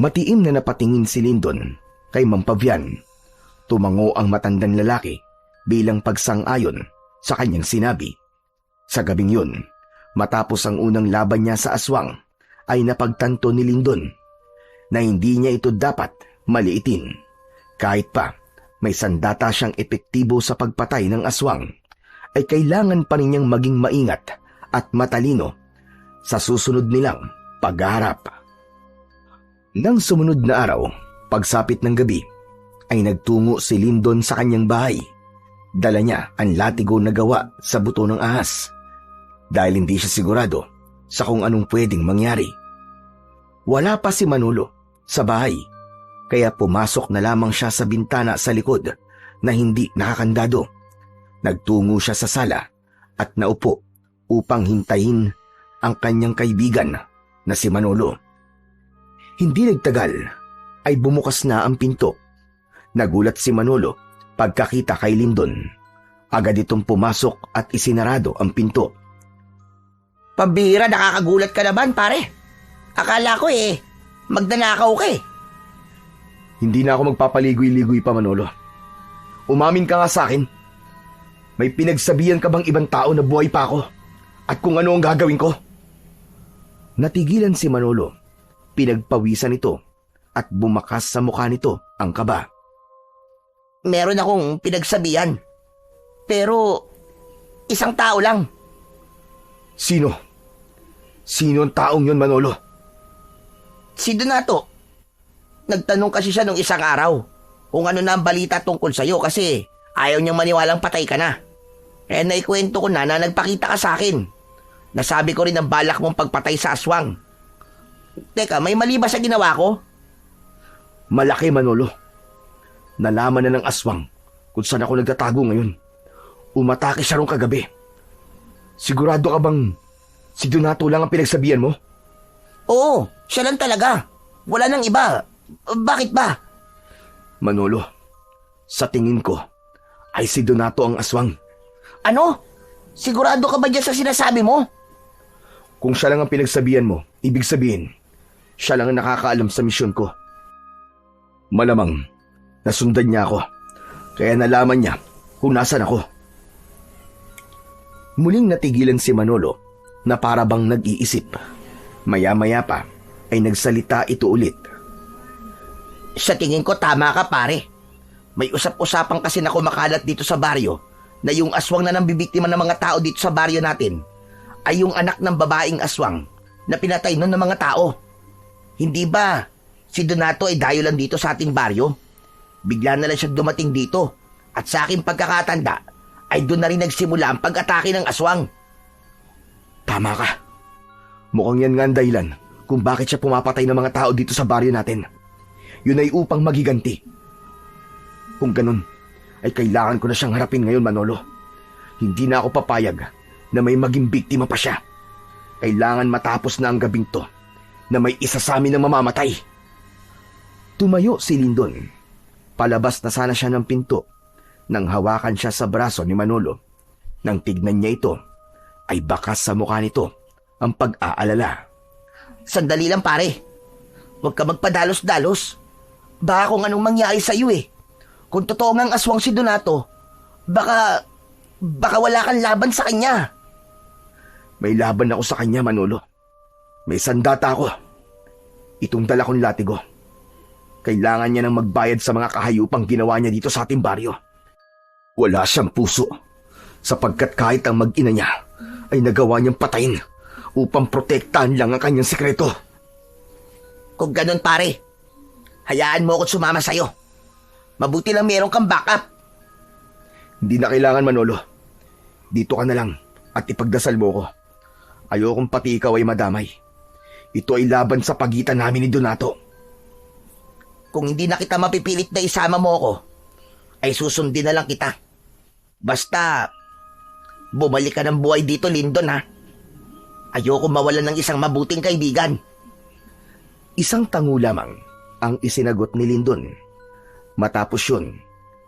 Matiim na napatingin si Lindon kay Mang Pavian. Tumango ang matandang lalaki bilang pagsang-ayon sa kanyang sinabi. Sa gabing yun, matapos ang unang laban niya sa aswang, ay napagtanto ni Lindon na hindi niya ito dapat maliitin. Kahit pa may sandata siyang epektibo sa pagpatay ng aswang, ay kailangan pa rin niyang maging maingat at matalino sa susunod nilang pagharap. Nang sumunod na araw, pagsapit ng gabi, ay nagtungo si Lindon sa kanyang bahay. Dala niya ang latigo na gawa sa buto ng ahas dahil hindi siya sigurado sa kung anong pwedeng mangyari. Wala pa si Manolo sa bahay, kaya pumasok na lamang siya sa bintana sa likod na hindi nakakandado. Nagtungo siya sa sala at naupo upang hintayin ang kanyang kaibigan na si Manolo. Hindi nagtagal ay bumukas na ang pinto. Nagulat si Manolo pagkakita kay Lindon. Agad itong pumasok at isinarado ang pinto. Pambihira, nakakagulat ka naman, pare. Akala ko magnanakaw ka . Hindi na ako magpapaligoy-ligoy pa, Manolo. Umamin ka nga sa akin. May pinagsabihan ka bang ibang tao na buhay pa ako at kung ano ang gagawin ko. Natigilan si Manolo. Pinagpawisan ito at bumakas sa mukha nito ang kaba. Meron akong pinagsabihan. Pero, isang tao lang. Sino? Sino ang taong yon, Manolo? Si Donato. Nagtanong kasi siya nung isang araw kung ano na ang balita tungkol sa'yo kasi ayaw niyang maniwalang patay ka na. Kaya naikwento ko na nagpakita ka sa akin. Nasabi ko rin ang balak mong pagpatay sa aswang. Teka, may mali ba sa ginawa ko? Malaki, Manolo. Nalaman na ng aswang kung saan ako nagtatago ngayon. Umatake siya rong kagabi. Sigurado ka bang si Donato lang ang pinagsabihan mo? Oo, siya lang talaga. Wala nang iba. Bakit ba? Manolo, sa tingin ko ay si Donato ang aswang. Ano? Sigurado ka ba dyan sa sinasabi mo? Kung siya lang ang pinagsabihan mo, ibig sabihin, siya lang ang nakakaalam sa misyon ko. Malamang, nasundan niya ako, kaya nalaman niya kung nasan ako. Muling natigilan si Manolo na para bang nag-iisip. Maya-maya pa ay nagsalita ito ulit. Sa tingin ko tama ka pare. May usap-usapan kasi na kumakalat dito sa baryo na yung aswang na nambibiktima ng mga tao dito sa baryo natin ay yung anak ng babaeng aswang na pinatay nun ng mga tao. Hindi ba si Donato ay dayo lang dito sa ating baryo? Bigla na lang siya dumating dito at sa aking pagkakatanda ay doon na rin nagsimula ang pag-atake ng aswang. Tama ka. Mukhang yan nga ang dahilan kung bakit siya pumapatay ng mga tao dito sa baryo natin. Yun ay upang magiganti. Kung ganun, ay kailangan ko na siyang harapin ngayon, Manolo. Hindi na ako papayag na may maging biktima pa siya. Kailangan matapos na ang gabing to na may isa sa amin na mamamatay. Tumayo si Lindon. Palabas na sana siya ng pinto nang hawakan siya sa braso ni Manolo. Nang tignan niya ito, ay bakas sa mukha nito ang pag-aalala. Sandali lang pare. Huwag ka magpadalos-dalos. Baka kung anong mangyari sa iyo eh. Kung totoo ngang aswang si Donato, baka wala kang laban sa kanya. May laban ako sa kanya, Manolo. May sandata ako. Itong dala kong latigo. Kailangan niya nang magbayad sa mga kahayupang ginawa niya dito sa ating baryo. Wala siyang puso, sapagkat kahit ang mag-ina niya ay nagawa niyang patayin upang protektahan lang ang kanyang sekreto. Kung ganun pare, hayaan mo ako sumama sa'yo. Mabuti lang meron kang backup. Hindi na kailangan, Manolo. Dito ka na lang at ipagdasal mo ko. Ayokong pati ikaw ay madamay. Ito ay laban sa pagitan namin ni Donato. Kung hindi na kita mapipilit na isama mo ako, ay susundin na lang kita. Basta, bumalik ka ng buhay dito, Lindon ha. Ayoko mawalan ng isang mabuting kaibigan. Isang tango lamang ang isinagot ni Lindon. Matapos yun,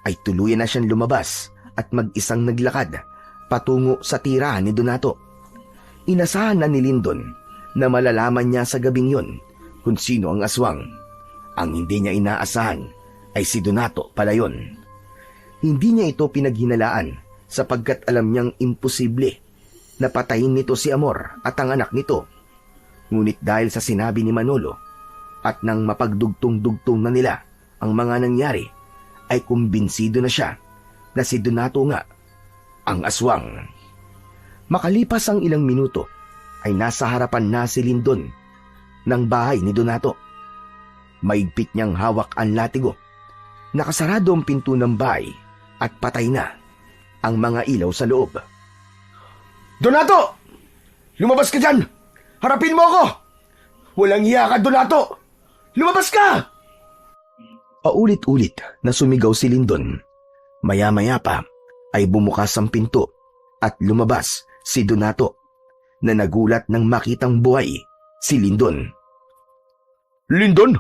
ay tuluyan na siyang lumabas at mag-isang naglakad patungo sa tirahan ni Donato. Inasahan na ni Lindon na malalaman niya sa gabing yun kung sino ang aswang. Ang hindi niya inaasahan ay si Donato pala yun. Hindi niya ito pinaghinalaan sapagkat alam niyang imposible na patayin nito si Amor at ang anak nito. Ngunit dahil sa sinabi ni Manolo at nang mapagdugtong-dugtong na nila ang mga nangyari, ay kumbinsido na siya na si Donato nga ang aswang. Makalipas ang ilang minuto, ay nasa harapan na si Lindon ng bahay ni Donato. Maigpit niyang hawak ang latigo. Nakasarado ang pinto ng bahay at patay na ang mga ilaw sa loob. Donato! Lumabas ka dyan! Harapin mo ako! Walang hiya ka, Donato! Lumabas ka! Paulit-ulit na sumigaw si Lindon. Maya-maya pa ay bumukas ang pinto at lumabas si Donato na nagulat nang makitang buhay si Lindon. Lindon?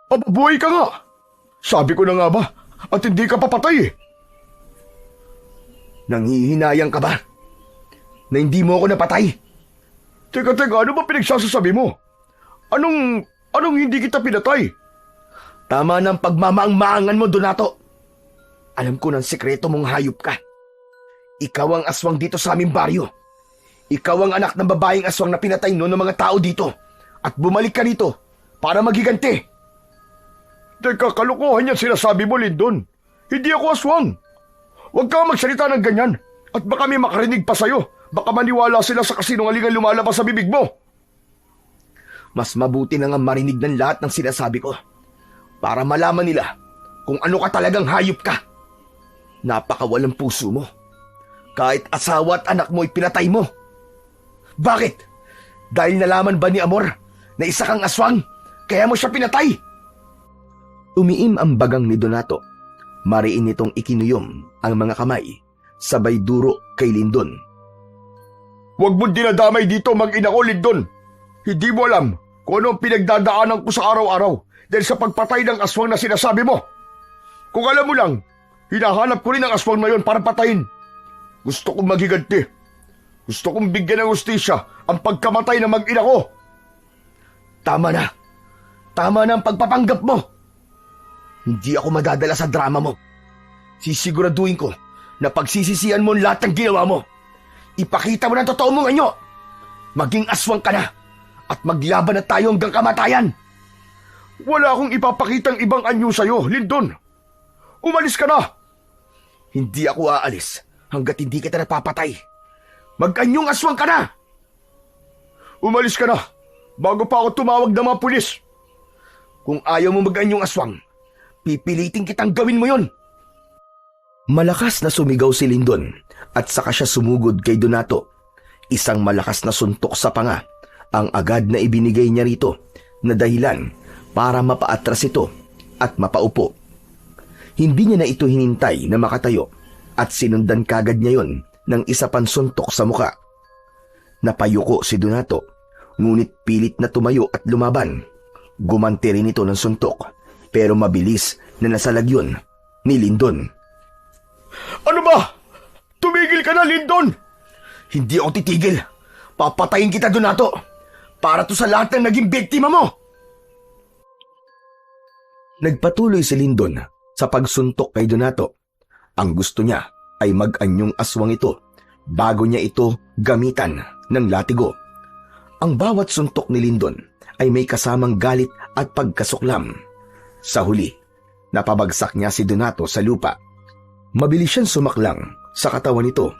Ababuhay ka nga! Sabi ko na nga ba at hindi ka papatay eh. Nanghihinayang ka ba? Na hindi mo ako napatay? Teka, ano ba pinagsasasabi mo? Anong hindi kita pinatay? Tama ng pagmamaang-maangan mo, Donato. Alam ko ng sikreto mong hayop ka. Ikaw ang aswang dito sa aming baryo. Ikaw ang anak ng babaeng aswang na pinatay noon ng mga tao dito at bumalik ka rito para maghiganti. Teka, kalokohan yan sinasabi mo, Lindon. Hindi ako aswang. Huwag kang magsalita ng ganyan at baka may makarinig pa sa'yo. Baka maniwala sila sa kasinungalingan lumalabas sa bibig mo. Mas mabuti na nga marinig ng lahat ng sinasabi ko para malaman nila kung ano ka talagang hayop ka. Napakawalang puso mo. Kahit asawa at anak mo ipinatay mo. Bakit? Dahil nalaman ba ni Amor na isa kang aswang kaya mo siya pinatay? Umiim ang bagang ni Donato. Mariin nitong ikinuyom ang mga kamay, sabay duro kay Lindon. Huwag mong dinadamay dito, mag-ina ko, Lindon. Hindi mo alam kung ano ang pinagdadaanan ko sa araw-araw dahil sa pagpatay ng aswang na sinasabi mo. Kung alam mo lang, hinahanap ko rin ang aswang na yon para patayin. Gusto kong maghiganti. Gusto kong bigyan ng hustisya ang pagkamatay ng mag-ina ko. Tama na. Tama na ang pagpapanggap mo. Hindi ako madadala sa drama mo. Sisiguraduhin ko na pagsisisihan mo ang lahat ng ginawa mo. Ipakita mo ng totoo mong anyo. Maging aswang ka na at maglaban na tayo hanggang kamatayan. Wala akong ipapakitang ibang anyo sa'yo, Lindon. Umalis ka na. Hindi ako aalis hanggat hindi kita napapatay. Mag-anyong aswang ka na. Umalis ka na bago pa ako tumawag ng mga pulis. Kung ayaw mo mag-anyong aswang, pipilitin kitang gawin mo yon. Malakas na sumigaw si Lindon at saka siya sumugod kay Donato. Isang malakas na suntok sa panga ang agad na ibinigay niya rito na dahilan para mapaatras ito at mapaupo. Hindi niya na ito hinintay na makatayo at sinundan kagad niya yon ng isa pang suntok sa muka. Napayuko si Donato, ngunit pilit na tumayo at lumaban. Gumanti rin ito ng suntok, pero mabilis na nasalag yun ni Lindon. Ano ba? Tumigil ka na, Lindon! Hindi ako titigil. Papatayin kita, Donato, para to sa lahat ng naging biktima mo. Nagpatuloy si Lindon sa pagsuntok kay Donato. Ang gusto niya ay mag-anyong aswang ito bago niya ito gamitan ng latigo. Ang bawat suntok ni Lindon ay may kasamang galit at pagkasuklam. Sa huli, napabagsak niya si Donato sa lupa. Mabilis siyang sumaklang sa katawan nito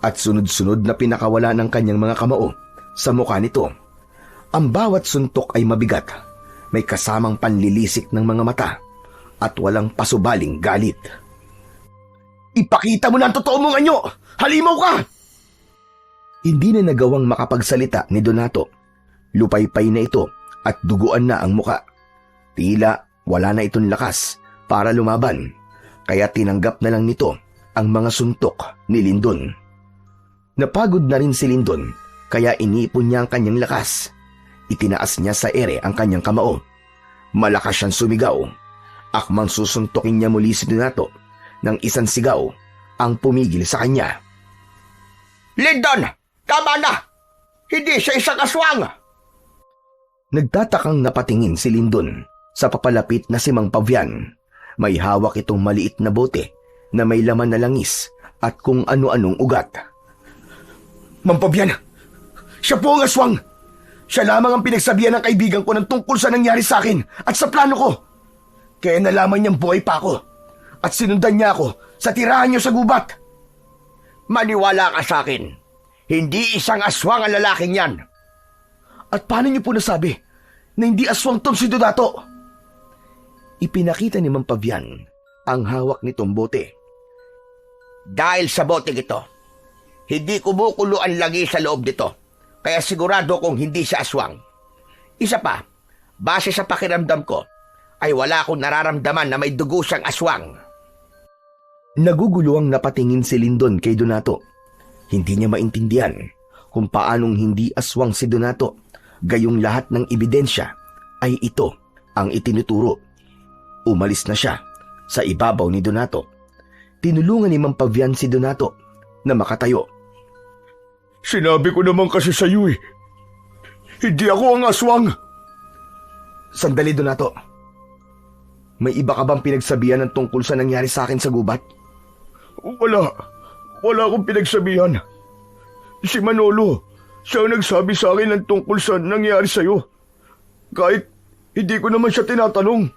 at sunod-sunod na pinakawala ng kanyang mga kamao sa mukha nito. Ang bawat suntok ay mabigat, may kasamang panlilisik ng mga mata at walang pasubaling galit. Ipakita mo na ang totoo mong anyo! Halimaw ka! Hindi na nagawang makapagsalita ni Donato. Lupaypay na ito at duguan na ang muka. Tila wala na itong lakas para lumaban, kaya tinanggap na lang nito ang mga suntok ni Lindon. Napagod na rin si Lindon, kaya inipon niya ang kanyang lakas. Itinaas niya sa ere ang kanyang kamao. Malakas siyang sumigaw. Akmang susuntokin niya muli si Donato nang isang sigaw ang pumigil sa kanya. Lindon! Tama na! Hindi siya isang aswang! Nagtatakang napatingin si Lindon sa papalapit na si Mang Pavian. May hawak itong maliit na bote na may laman na langis at kung ano-anong ugat. Mang Pavian! Siya po ang aswang! Siya lamang ang pinagsabihan ng kaibigan ko ng tungkol sa nangyari sa akin at sa plano ko. Kaya nalaman niyang buhay pa ako at sinundan niya ako sa tirahan niyo sa gubat. Maniwala ka sa akin. Hindi isang aswang ang lalaking yan. At paano niyo po nasabi na hindi aswang tong si Donato? Ipinakita ni Mang Pavian ang hawak nitong bote. Dahil sa boteng ito, hindi kumukulo ang lagi sa loob nito. Kaya sigurado kong hindi siya aswang. Isa pa, base sa pakiramdam ko, ay wala akong nararamdaman na may dugo siyang aswang. Naguguluhang napatingin si Lindon kay Donato. Hindi niya maintindihan kung paanong hindi aswang si Donato, gayong lahat ng ebidensya ay ito ang itinuturo. Umalis na siya sa ibabaw ni Donato. Tinulungan ni Mang Pavian si Donato na makatayo. Sinabi ko naman kasi sa iyo hindi ako ang aswang. Sandali, Donato. May iba ka bang pinagsabihan ng tungkol sa nangyari sa akin sa gubat? Wala akong pinagsabihan. Si Manolo, siya ang nagsabi sa akin ng tungkol sa nangyari sa'yo. Kahit hindi ko naman siya tinatanong.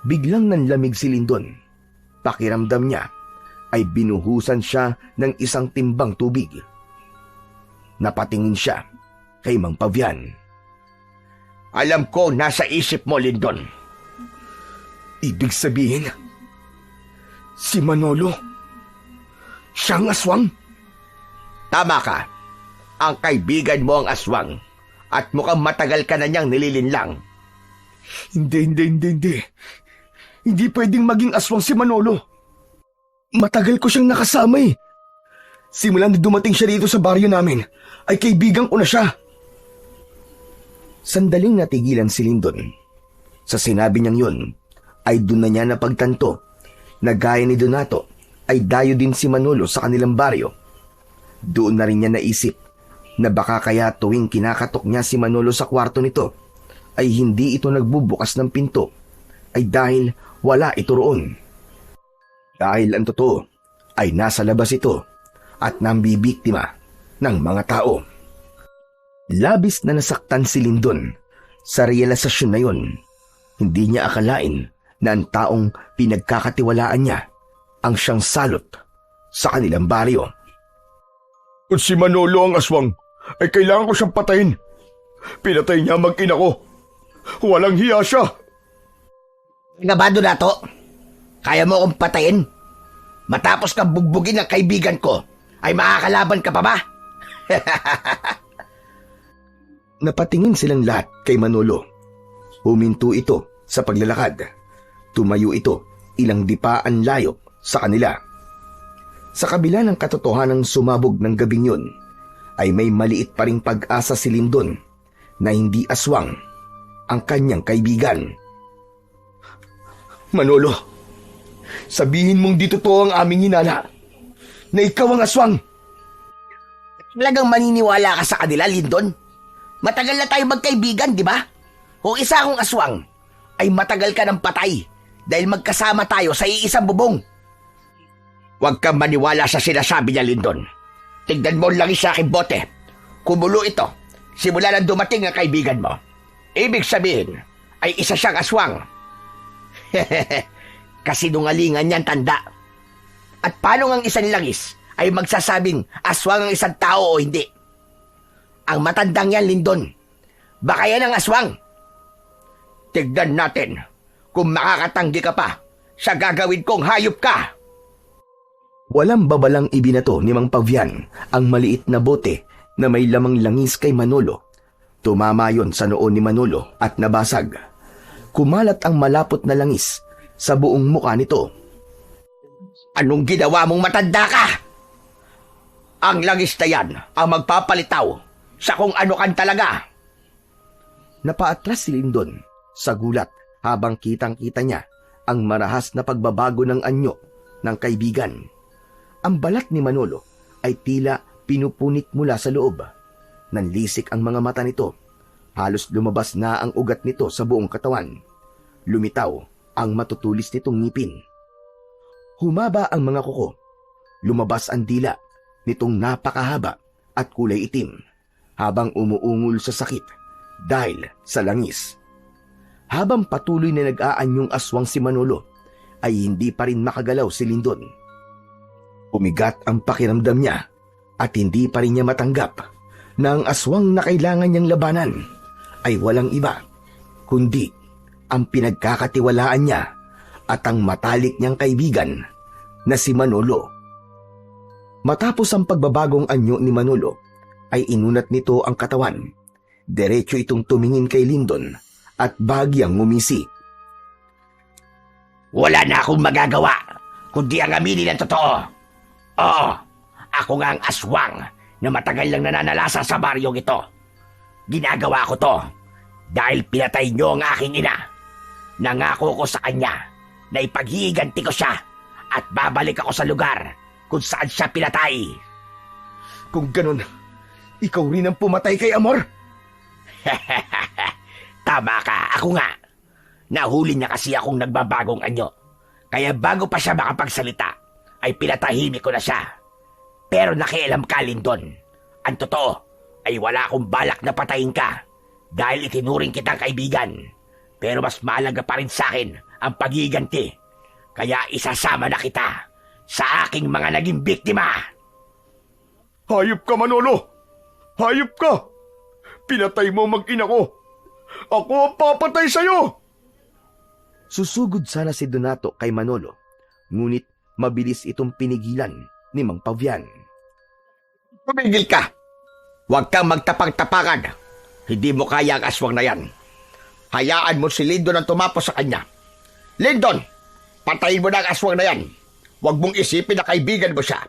Biglang nanlamig si Lindon. Pakiramdam niya ay binuhusan siya ng isang timbang tubig. Napatingin siya kay Mang Pavian. Alam ko nasa isip mo, Lindon. Ibig sabihin, si Manolo, siyang aswang? Tama ka. Ang kaibigan mo ang aswang at mukhang matagal ka na niyang nililinlang. Hindi. Hindi pwedeng maging aswang si Manolo. Matagal ko siyang nakasama eh. Simula na dumating siya dito sa baryo namin, ay kaibigan ko na siya. Sandaling natigilan si Lindon. Sa sinabi niyang yun, ay doon na niya napagtanto na gaya ni Donato ay dayo din si Manolo sa kanilang baryo. Doon na rin niya naisip na baka kaya tuwing kinakatok niya si Manolo sa kwarto nito ay hindi ito nagbubukas ng pinto ay dahil wala ito roon. Dahil ang totoo ay nasa labas ito at nambibiktima ng mga tao. Labis na nasaktan si Lindon sa realisasyon na yon. Hindi niya akalain na ang taong pinagkakatiwalaan niya ang siyang salot sa kanilang baryo. Kung si Manolo ang aswang, ay kailangan ko siyang patayin. Pinatay niya ang mag-ina ko. Walang hiya siya. Nga ba, Donato? Kaya mo akong patayin? Matapos kang bugbugin ng kaibigan ko, ay makakalaban ka pa ba? Napatingin silang lahat kay Manolo. Huminto ito sa paglalakad. Tumayo ito ilang dipaan layo sa kanila. Sa kabila ng katotohanang sumabog ng gabing yun, ay may maliit pa ring pag-asa si Lindon na hindi aswang ang kanyang kaibigan. Manolo, sabihin mong di totoo ang aming hinala na ikaw ang aswang. Talagang maniniwala ka sa kanila, Lindon? Matagal na tayo magkaibigan, di ba? Kung isa akong aswang, ay matagal ka ng patay dahil magkasama tayo sa iisang bubong. Huwag kang maniwala sa sinasabi niya, Lindon. Tignan mo lang sa aking bote. Kumulo ito simula nang dumating ang kaibigan mo. Ibig sabihin ay isa siyang aswang. Kasinungalingan niyan, tanda. At paano ang isang langis ay magsasabing aswang ang isang tao o hindi? Ang matandang yan, Lindon. Baka yan ang aswang. Tignan natin kung makakatanggi ka pa sa gagawin kong hayop ka. Walang babalang ibinato ni Mang Pavian ang maliit na bote na may lamang langis kay Manolo. Tumama yon sa noon ni Manolo at nabasag. Kumalat ang malapot na langis sa buong mukha nito. Anong ginawa mong matanda ka? Ang langis na yan ang magpapalitaw sa kung ano kan talaga. Napaatras si Lindon sa gulat habang kitang-kita niya ang marahas na pagbabago ng anyo ng kaibigan. Ang balat ni Manolo ay tila pinupunit mula sa loob. Nanlisik ang mga mata nito. Halos lumabas na ang ugat nito sa buong katawan. Lumitaw ang matutulis nitong ngipin. Humaba ang mga kuko. Lumabas ang dila nitong napakahaba at kulay itim habang umuungol sa sakit dahil sa langis. Habang patuloy na nag-aanyong aswang si Manolo, ay hindi pa rin makagalaw si Lindon. Umigat ang pakiramdam niya at hindi pa rin niya matanggap na ang aswang na kailangan niyang labanan ay walang iba kundi ang pinagkakatiwalaan niya at ang matalik niyang kaibigan na si Manolo. Matapos ang pagbabagong anyo ni Manolo, ay inunat nito ang katawan. Diretso itong tumingin kay Lindon at bahagyang ngumisi. Wala na akong magagawa kundi ang aminin ang totoo. Oo, ako nga ang aswang na matagal lang nananalasa sa baryong ito. Ginagawa ko to dahil pinatay niyo ang aking ina. Nangako ko sa kanya na ipaghihiganti ko siya at babalik ako sa lugar kung saan siya pinatay. Kung ganun, ikaw rin ang pumatay kay Amor? Tama ka, ako nga. Nahuli niya kasi akong nagbabagong anyo. Kaya bago pa siya makapagsalita, ay pinatahimik ko na siya. Pero nakialam ka, Lindon. Ang totoo ay wala akong balak na patayin ka dahil itinuring kitang kaibigan. Pero mas mahalaga pa rin sa akin ang pagiganti. Kaya isasama na kita sa aking mga naging biktima. Hayop ka, Manolo! Hayop ka! Pinatay mo ang mag-ina ko! Ako ang papatay sa'yo! Susugod sana si Donato kay Manolo, ngunit mabilis itong pinigilan ni Mang Pavian. Tumigil ka! Huwag kang magtapang-tapangan. Hindi mo kaya ang aswang na yan. Hayaan mo si Lindon ang tumapos sa kanya. Lindon, patayin mo na ang aswang na yan. Huwag mong isipin na kaibigan mo siya.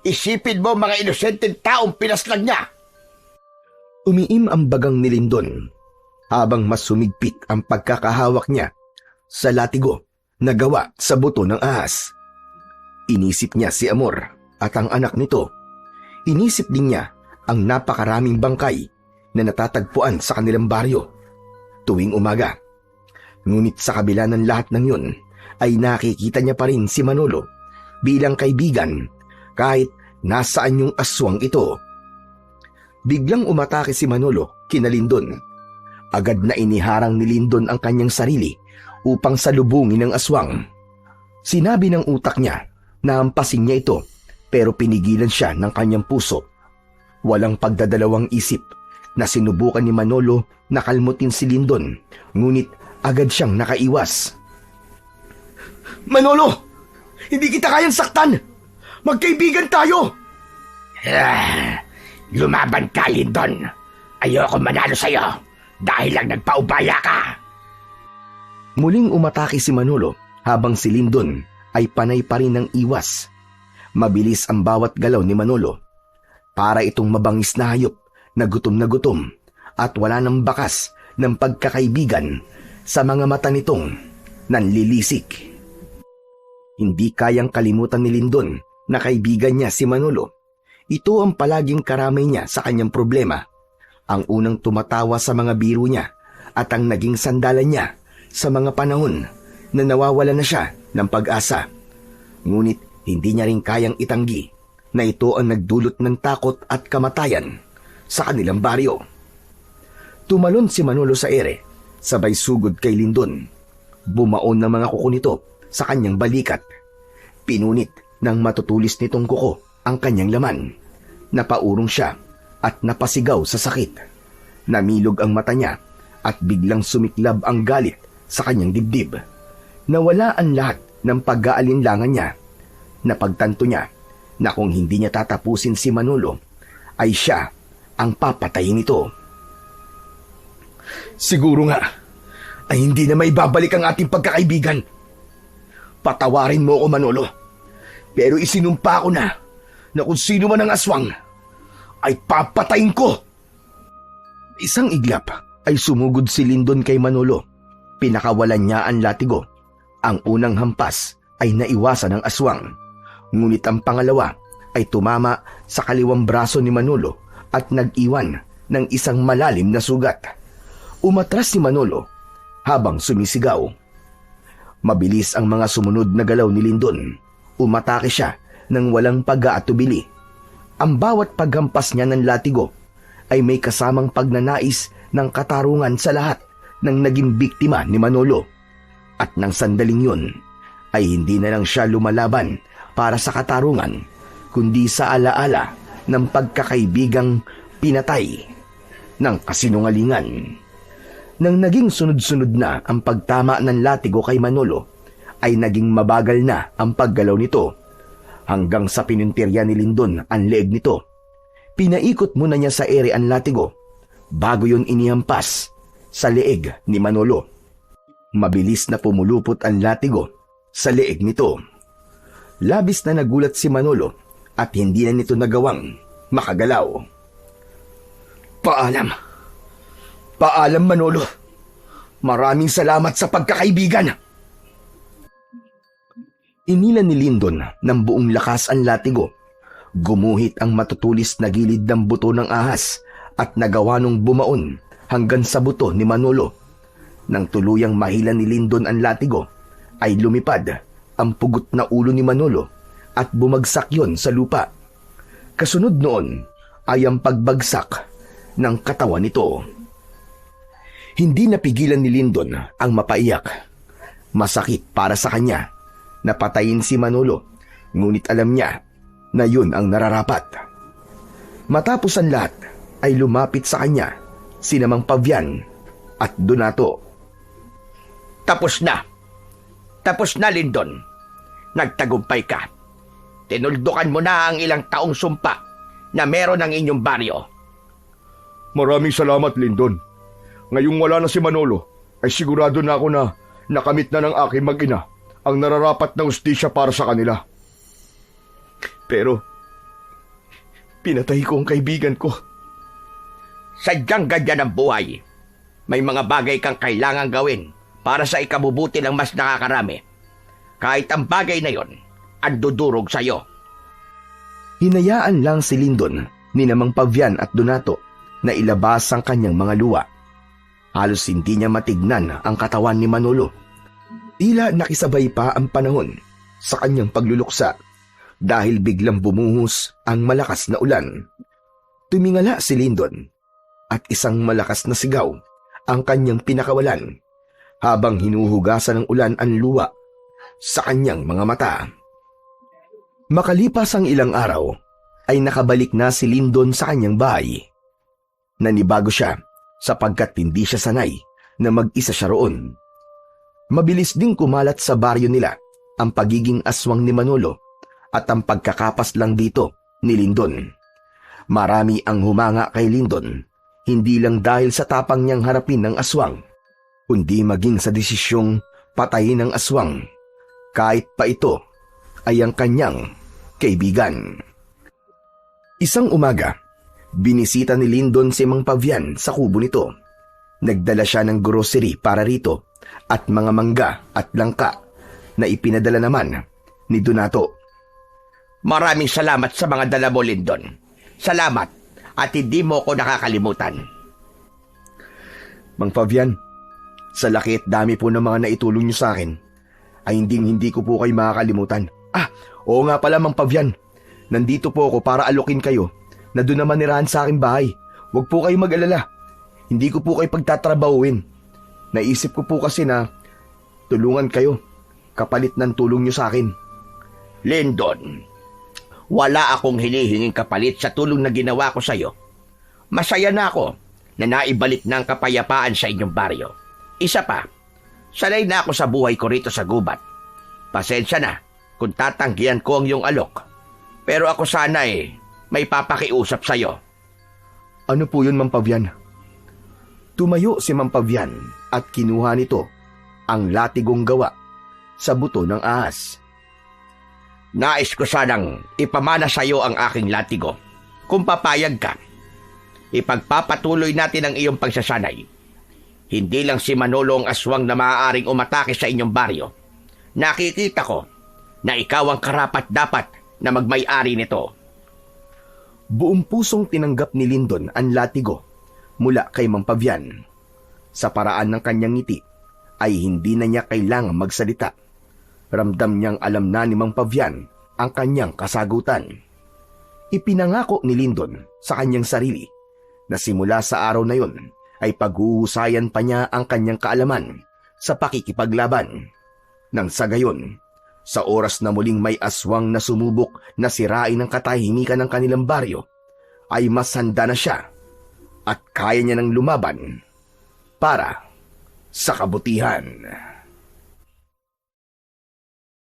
Isipin mo mga inosenteng taong pinaslang niya. Umiim ang bagang ni Lindon habang mas sumigpit ang pagkakahawak niya sa latigo na gawa sa buto ng ahas. Inisip niya si Amor at ang anak nito. Inisip din niya ang napakaraming bangkay na natatagpuan sa kanilang baryo tuwing umaga. Ngunit sa kabila ng lahat ng yun, ay nakikita niya pa rin si Manolo bilang kaibigan kahit nasaan yung aswang ito. Biglang umatake si Manolo kina Lindon. Agad na iniharang ni Lindon ang kanyang sarili upang salubungin ang aswang. Sinabi ng utak niya na hampasin niya ito pero pinigilan siya ng kanyang puso. Walang pagdadalawang isip na sinubukan ni Manolo na kalmutin si Lindon, ngunit agad siyang nakaiwas. Manolo! Hindi kita kayang saktan! Magkaibigan tayo! Lumaban ka, Lindon. Ayoko manalo sa'yo dahil lang nagpaubaya ka. Muling umatake si Manolo habang si Lindon ay panay pa rin ng iwas. Mabilis ang bawat galaw ni Manolo. Para itong mabangis na hayop na gutom at wala ng bakas ng pagkakaibigan sa mga mata nitong nanlilisik. Hindi kayang kalimutan ni Lindon na kaibigan niya si Manolo. Ito ang palaging karamay niya sa kanyang problema. Ang unang tumatawa sa mga biro niya at ang naging sandalan niya sa mga panahon na nawawala na siya ng pag-asa. Ngunit hindi niya rin kayang itanggi na ito ang nagdulot ng takot at kamatayan sa kanilang baryo. Tumalon si Manolo sa ere, sabay sugod kay Lindon. Bumaon ng mga kuko nito sa kanyang balikat. Pinunit ng matutulis nitong kuko ang kanyang laman. Napaurong siya at napasigaw sa sakit. Namilog ang mata niya at biglang sumiklab ang galit sa kanyang dibdib. Nawala ang lahat ng pag-aalinlangan niya. Napagtanto niya na kung hindi niya tatapusin si Manolo, ay siya ang papatayin nito. Siguro nga ay hindi na may babalik ang ating pagkakaibigan. Patawarin mo ako, Manolo. Pero isinumpa ko na kung sino man ang aswang ay papatayin ko. Isang iglap ay sumugod si Lindon kay Manolo. Pinakawalan niya ang latigo. Ang unang hampas ay naiwasan ng aswang. Ngunit ang pangalawa ay tumama sa kaliwang braso ni Manolo at nag-iwan ng isang malalim na sugat. Umatras si Manolo habang sumisigaw. Mabilis ang mga sumunod na galaw ni Lindon. Umatake siya ng walang pag-aatubili. Ang bawat paghampas niya ng latigo ay may kasamang pagnanais ng katarungan sa lahat ng naging biktima ni Manolo. At nang sandaling yun, ay hindi na lang siya lumalaban para sa katarungan, kundi sa alaala ng pagkakaibigang pinatay ng kasinungalingan. Nang naging sunod-sunod na ang pagtama ng latigo kay Manolo, ay naging mabagal na ang paggalaw nito, hanggang sa pinuntirya ni Lindon ang leeg nito. Pinaikot muna niya sa ere ang latigo, bago yun inihampas sa leeg ni Manolo. Mabilis na pumulupot ang latigo sa leeg nito. Labis na nagulat si Manolo at hindi na nito nagawang makagalaw. Paalam. Paalam, Manolo. Maraming salamat sa pagkakaibigan. Inilan ni Lindon ng buong lakas ang latigo. Gumuhit ang matutulis na gilid ng buto ng ahas at nagawa nung bumaon hanggang sa buto ni Manolo. Nang tuluyang mahilan ni Lindon ang latigo, ay lumipad ang pugot na ulo ni Manolo at bumagsak yon sa lupa. Kasunod noon ay ang pagbagsak ng katawan nito. Hindi napigilan ni Lyndon ang mapaiyak. Masakit para sa kanya na patayin si Manolo, ngunit alam niya na yun ang nararapat. Matapos ang lahat ay lumapit sa kanya sina Mang Pavian at Donato. Tapos na. Tapos na, Lyndon. Nagtagumpay ka. Tinuldukan mo na ang ilang taong sumpa na meron ang inyong baryo. Maraming salamat, Lyndon. Ngayong wala na si Manolo, ay sigurado na ako na nakamit na ng aking mag-ina ang nararapat na hustisya para sa kanila. Pero, pinatay ko ang kaibigan ko. Sadyang ganyan ang buhay. May mga bagay kang kailangang gawin para sa ikabubuti ng mas nakakarami. Kahit ang bagay na yon, ang dudurog sa'yo. Hinayaan lang si Lyndon ni Mang Pavian at Donato na ilabas ang kanyang mga luwa. Halos hindi niya matignan ang katawan ni Manolo. Tila nakisabay pa ang panahon sa kanyang pagluluksa dahil biglang bumuhos ang malakas na ulan. Tumingala si Lyndon at isang malakas na sigaw ang kanyang pinakawalan habang hinuhugasan ng ulan ang luwa sa kanyang mga mata. Makalipas ang ilang araw ay nakabalik na si Lyndon sa kanyang bahay. Nanibago siya sapagkat hindi siya sanay na mag-isa siya roon. Mabilis ding kumalat sa baryo nila ang pagiging aswang ni Manolo at ang pagkakapas lang dito ni Lyndon. Marami ang humanga kay Lyndon, hindi lang dahil sa tapang niyang harapin ng aswang, kundi maging sa desisyong patayin ng aswang, kahit pa ito ay ang kanyang kaibigan. Isang umaga, binisita ni Lyndon si Mang Pavian sa kubo nito. Nagdala siya ng grocery para rito at mga mangga at langka na ipinadala naman ni Donato. Maraming salamat sa mga dala mo, Lyndon. Salamat at hindi mo ko nakakalimutan. Mang Pavian, sa laki at dami po ng mga naitulong niyo sa akin, ay hindi ko po kayo makakalimutan. Oo nga pala, Mang Pavian. Nandito po ako para alokin kayo na doon naman nirahan sa aking bahay. Huwag po kayo mag-alala. Hindi ko po kayo pagtatrabahuin. Naisip ko po kasi na tulungan kayo kapalit ng tulong niyo sa akin. Lyndon, wala akong hinihinging kapalit sa tulong na ginawa ko sa'yo. Masaya na ako na naibalik na ang kapayapaan sa inyong baryo. Isa pa, sanay na ako sa buhay ko rito sa gubat. Pasensya na kung tatanggihan ko ang iyong alok. Pero ako sana may papakiusap sa'yo. Ano po yun, Mang Pavian? Tumayo si Mang Pavian at kinuha nito ang latigong gawa sa buto ng ahas. Nais ko sanang ipamana sa'yo ang aking latigo. Kung papayag ka, ipagpapatuloy natin ang iyong pagsasanay. Hindi lang si Manolo ang aswang na maaaring umatake sa inyong baryo. Nakikita ko na ikaw ang karapat-dapat na magmay-ari nito. Buong pusong tinanggap ni Lyndon ang latigo mula kay Mang Pavian. Sa paraan ng kanyang ngiti ay hindi na niya kailangang magsalita. Ramdam niyang alam na ni Mang Pavian ang kanyang kasagutan. Ipinangako ni Lyndon sa kanyang sarili na simula sa araw na yon ay paghuhusayan pa niya ang kanyang kaalaman sa pakikipaglaban. Nang sa gayon, sa oras na muling may aswang na sumubok na sirain ang katahimikan ng kanilang baryo, ay mas handa na siya at kaya niya nang lumaban para sa kabutihan.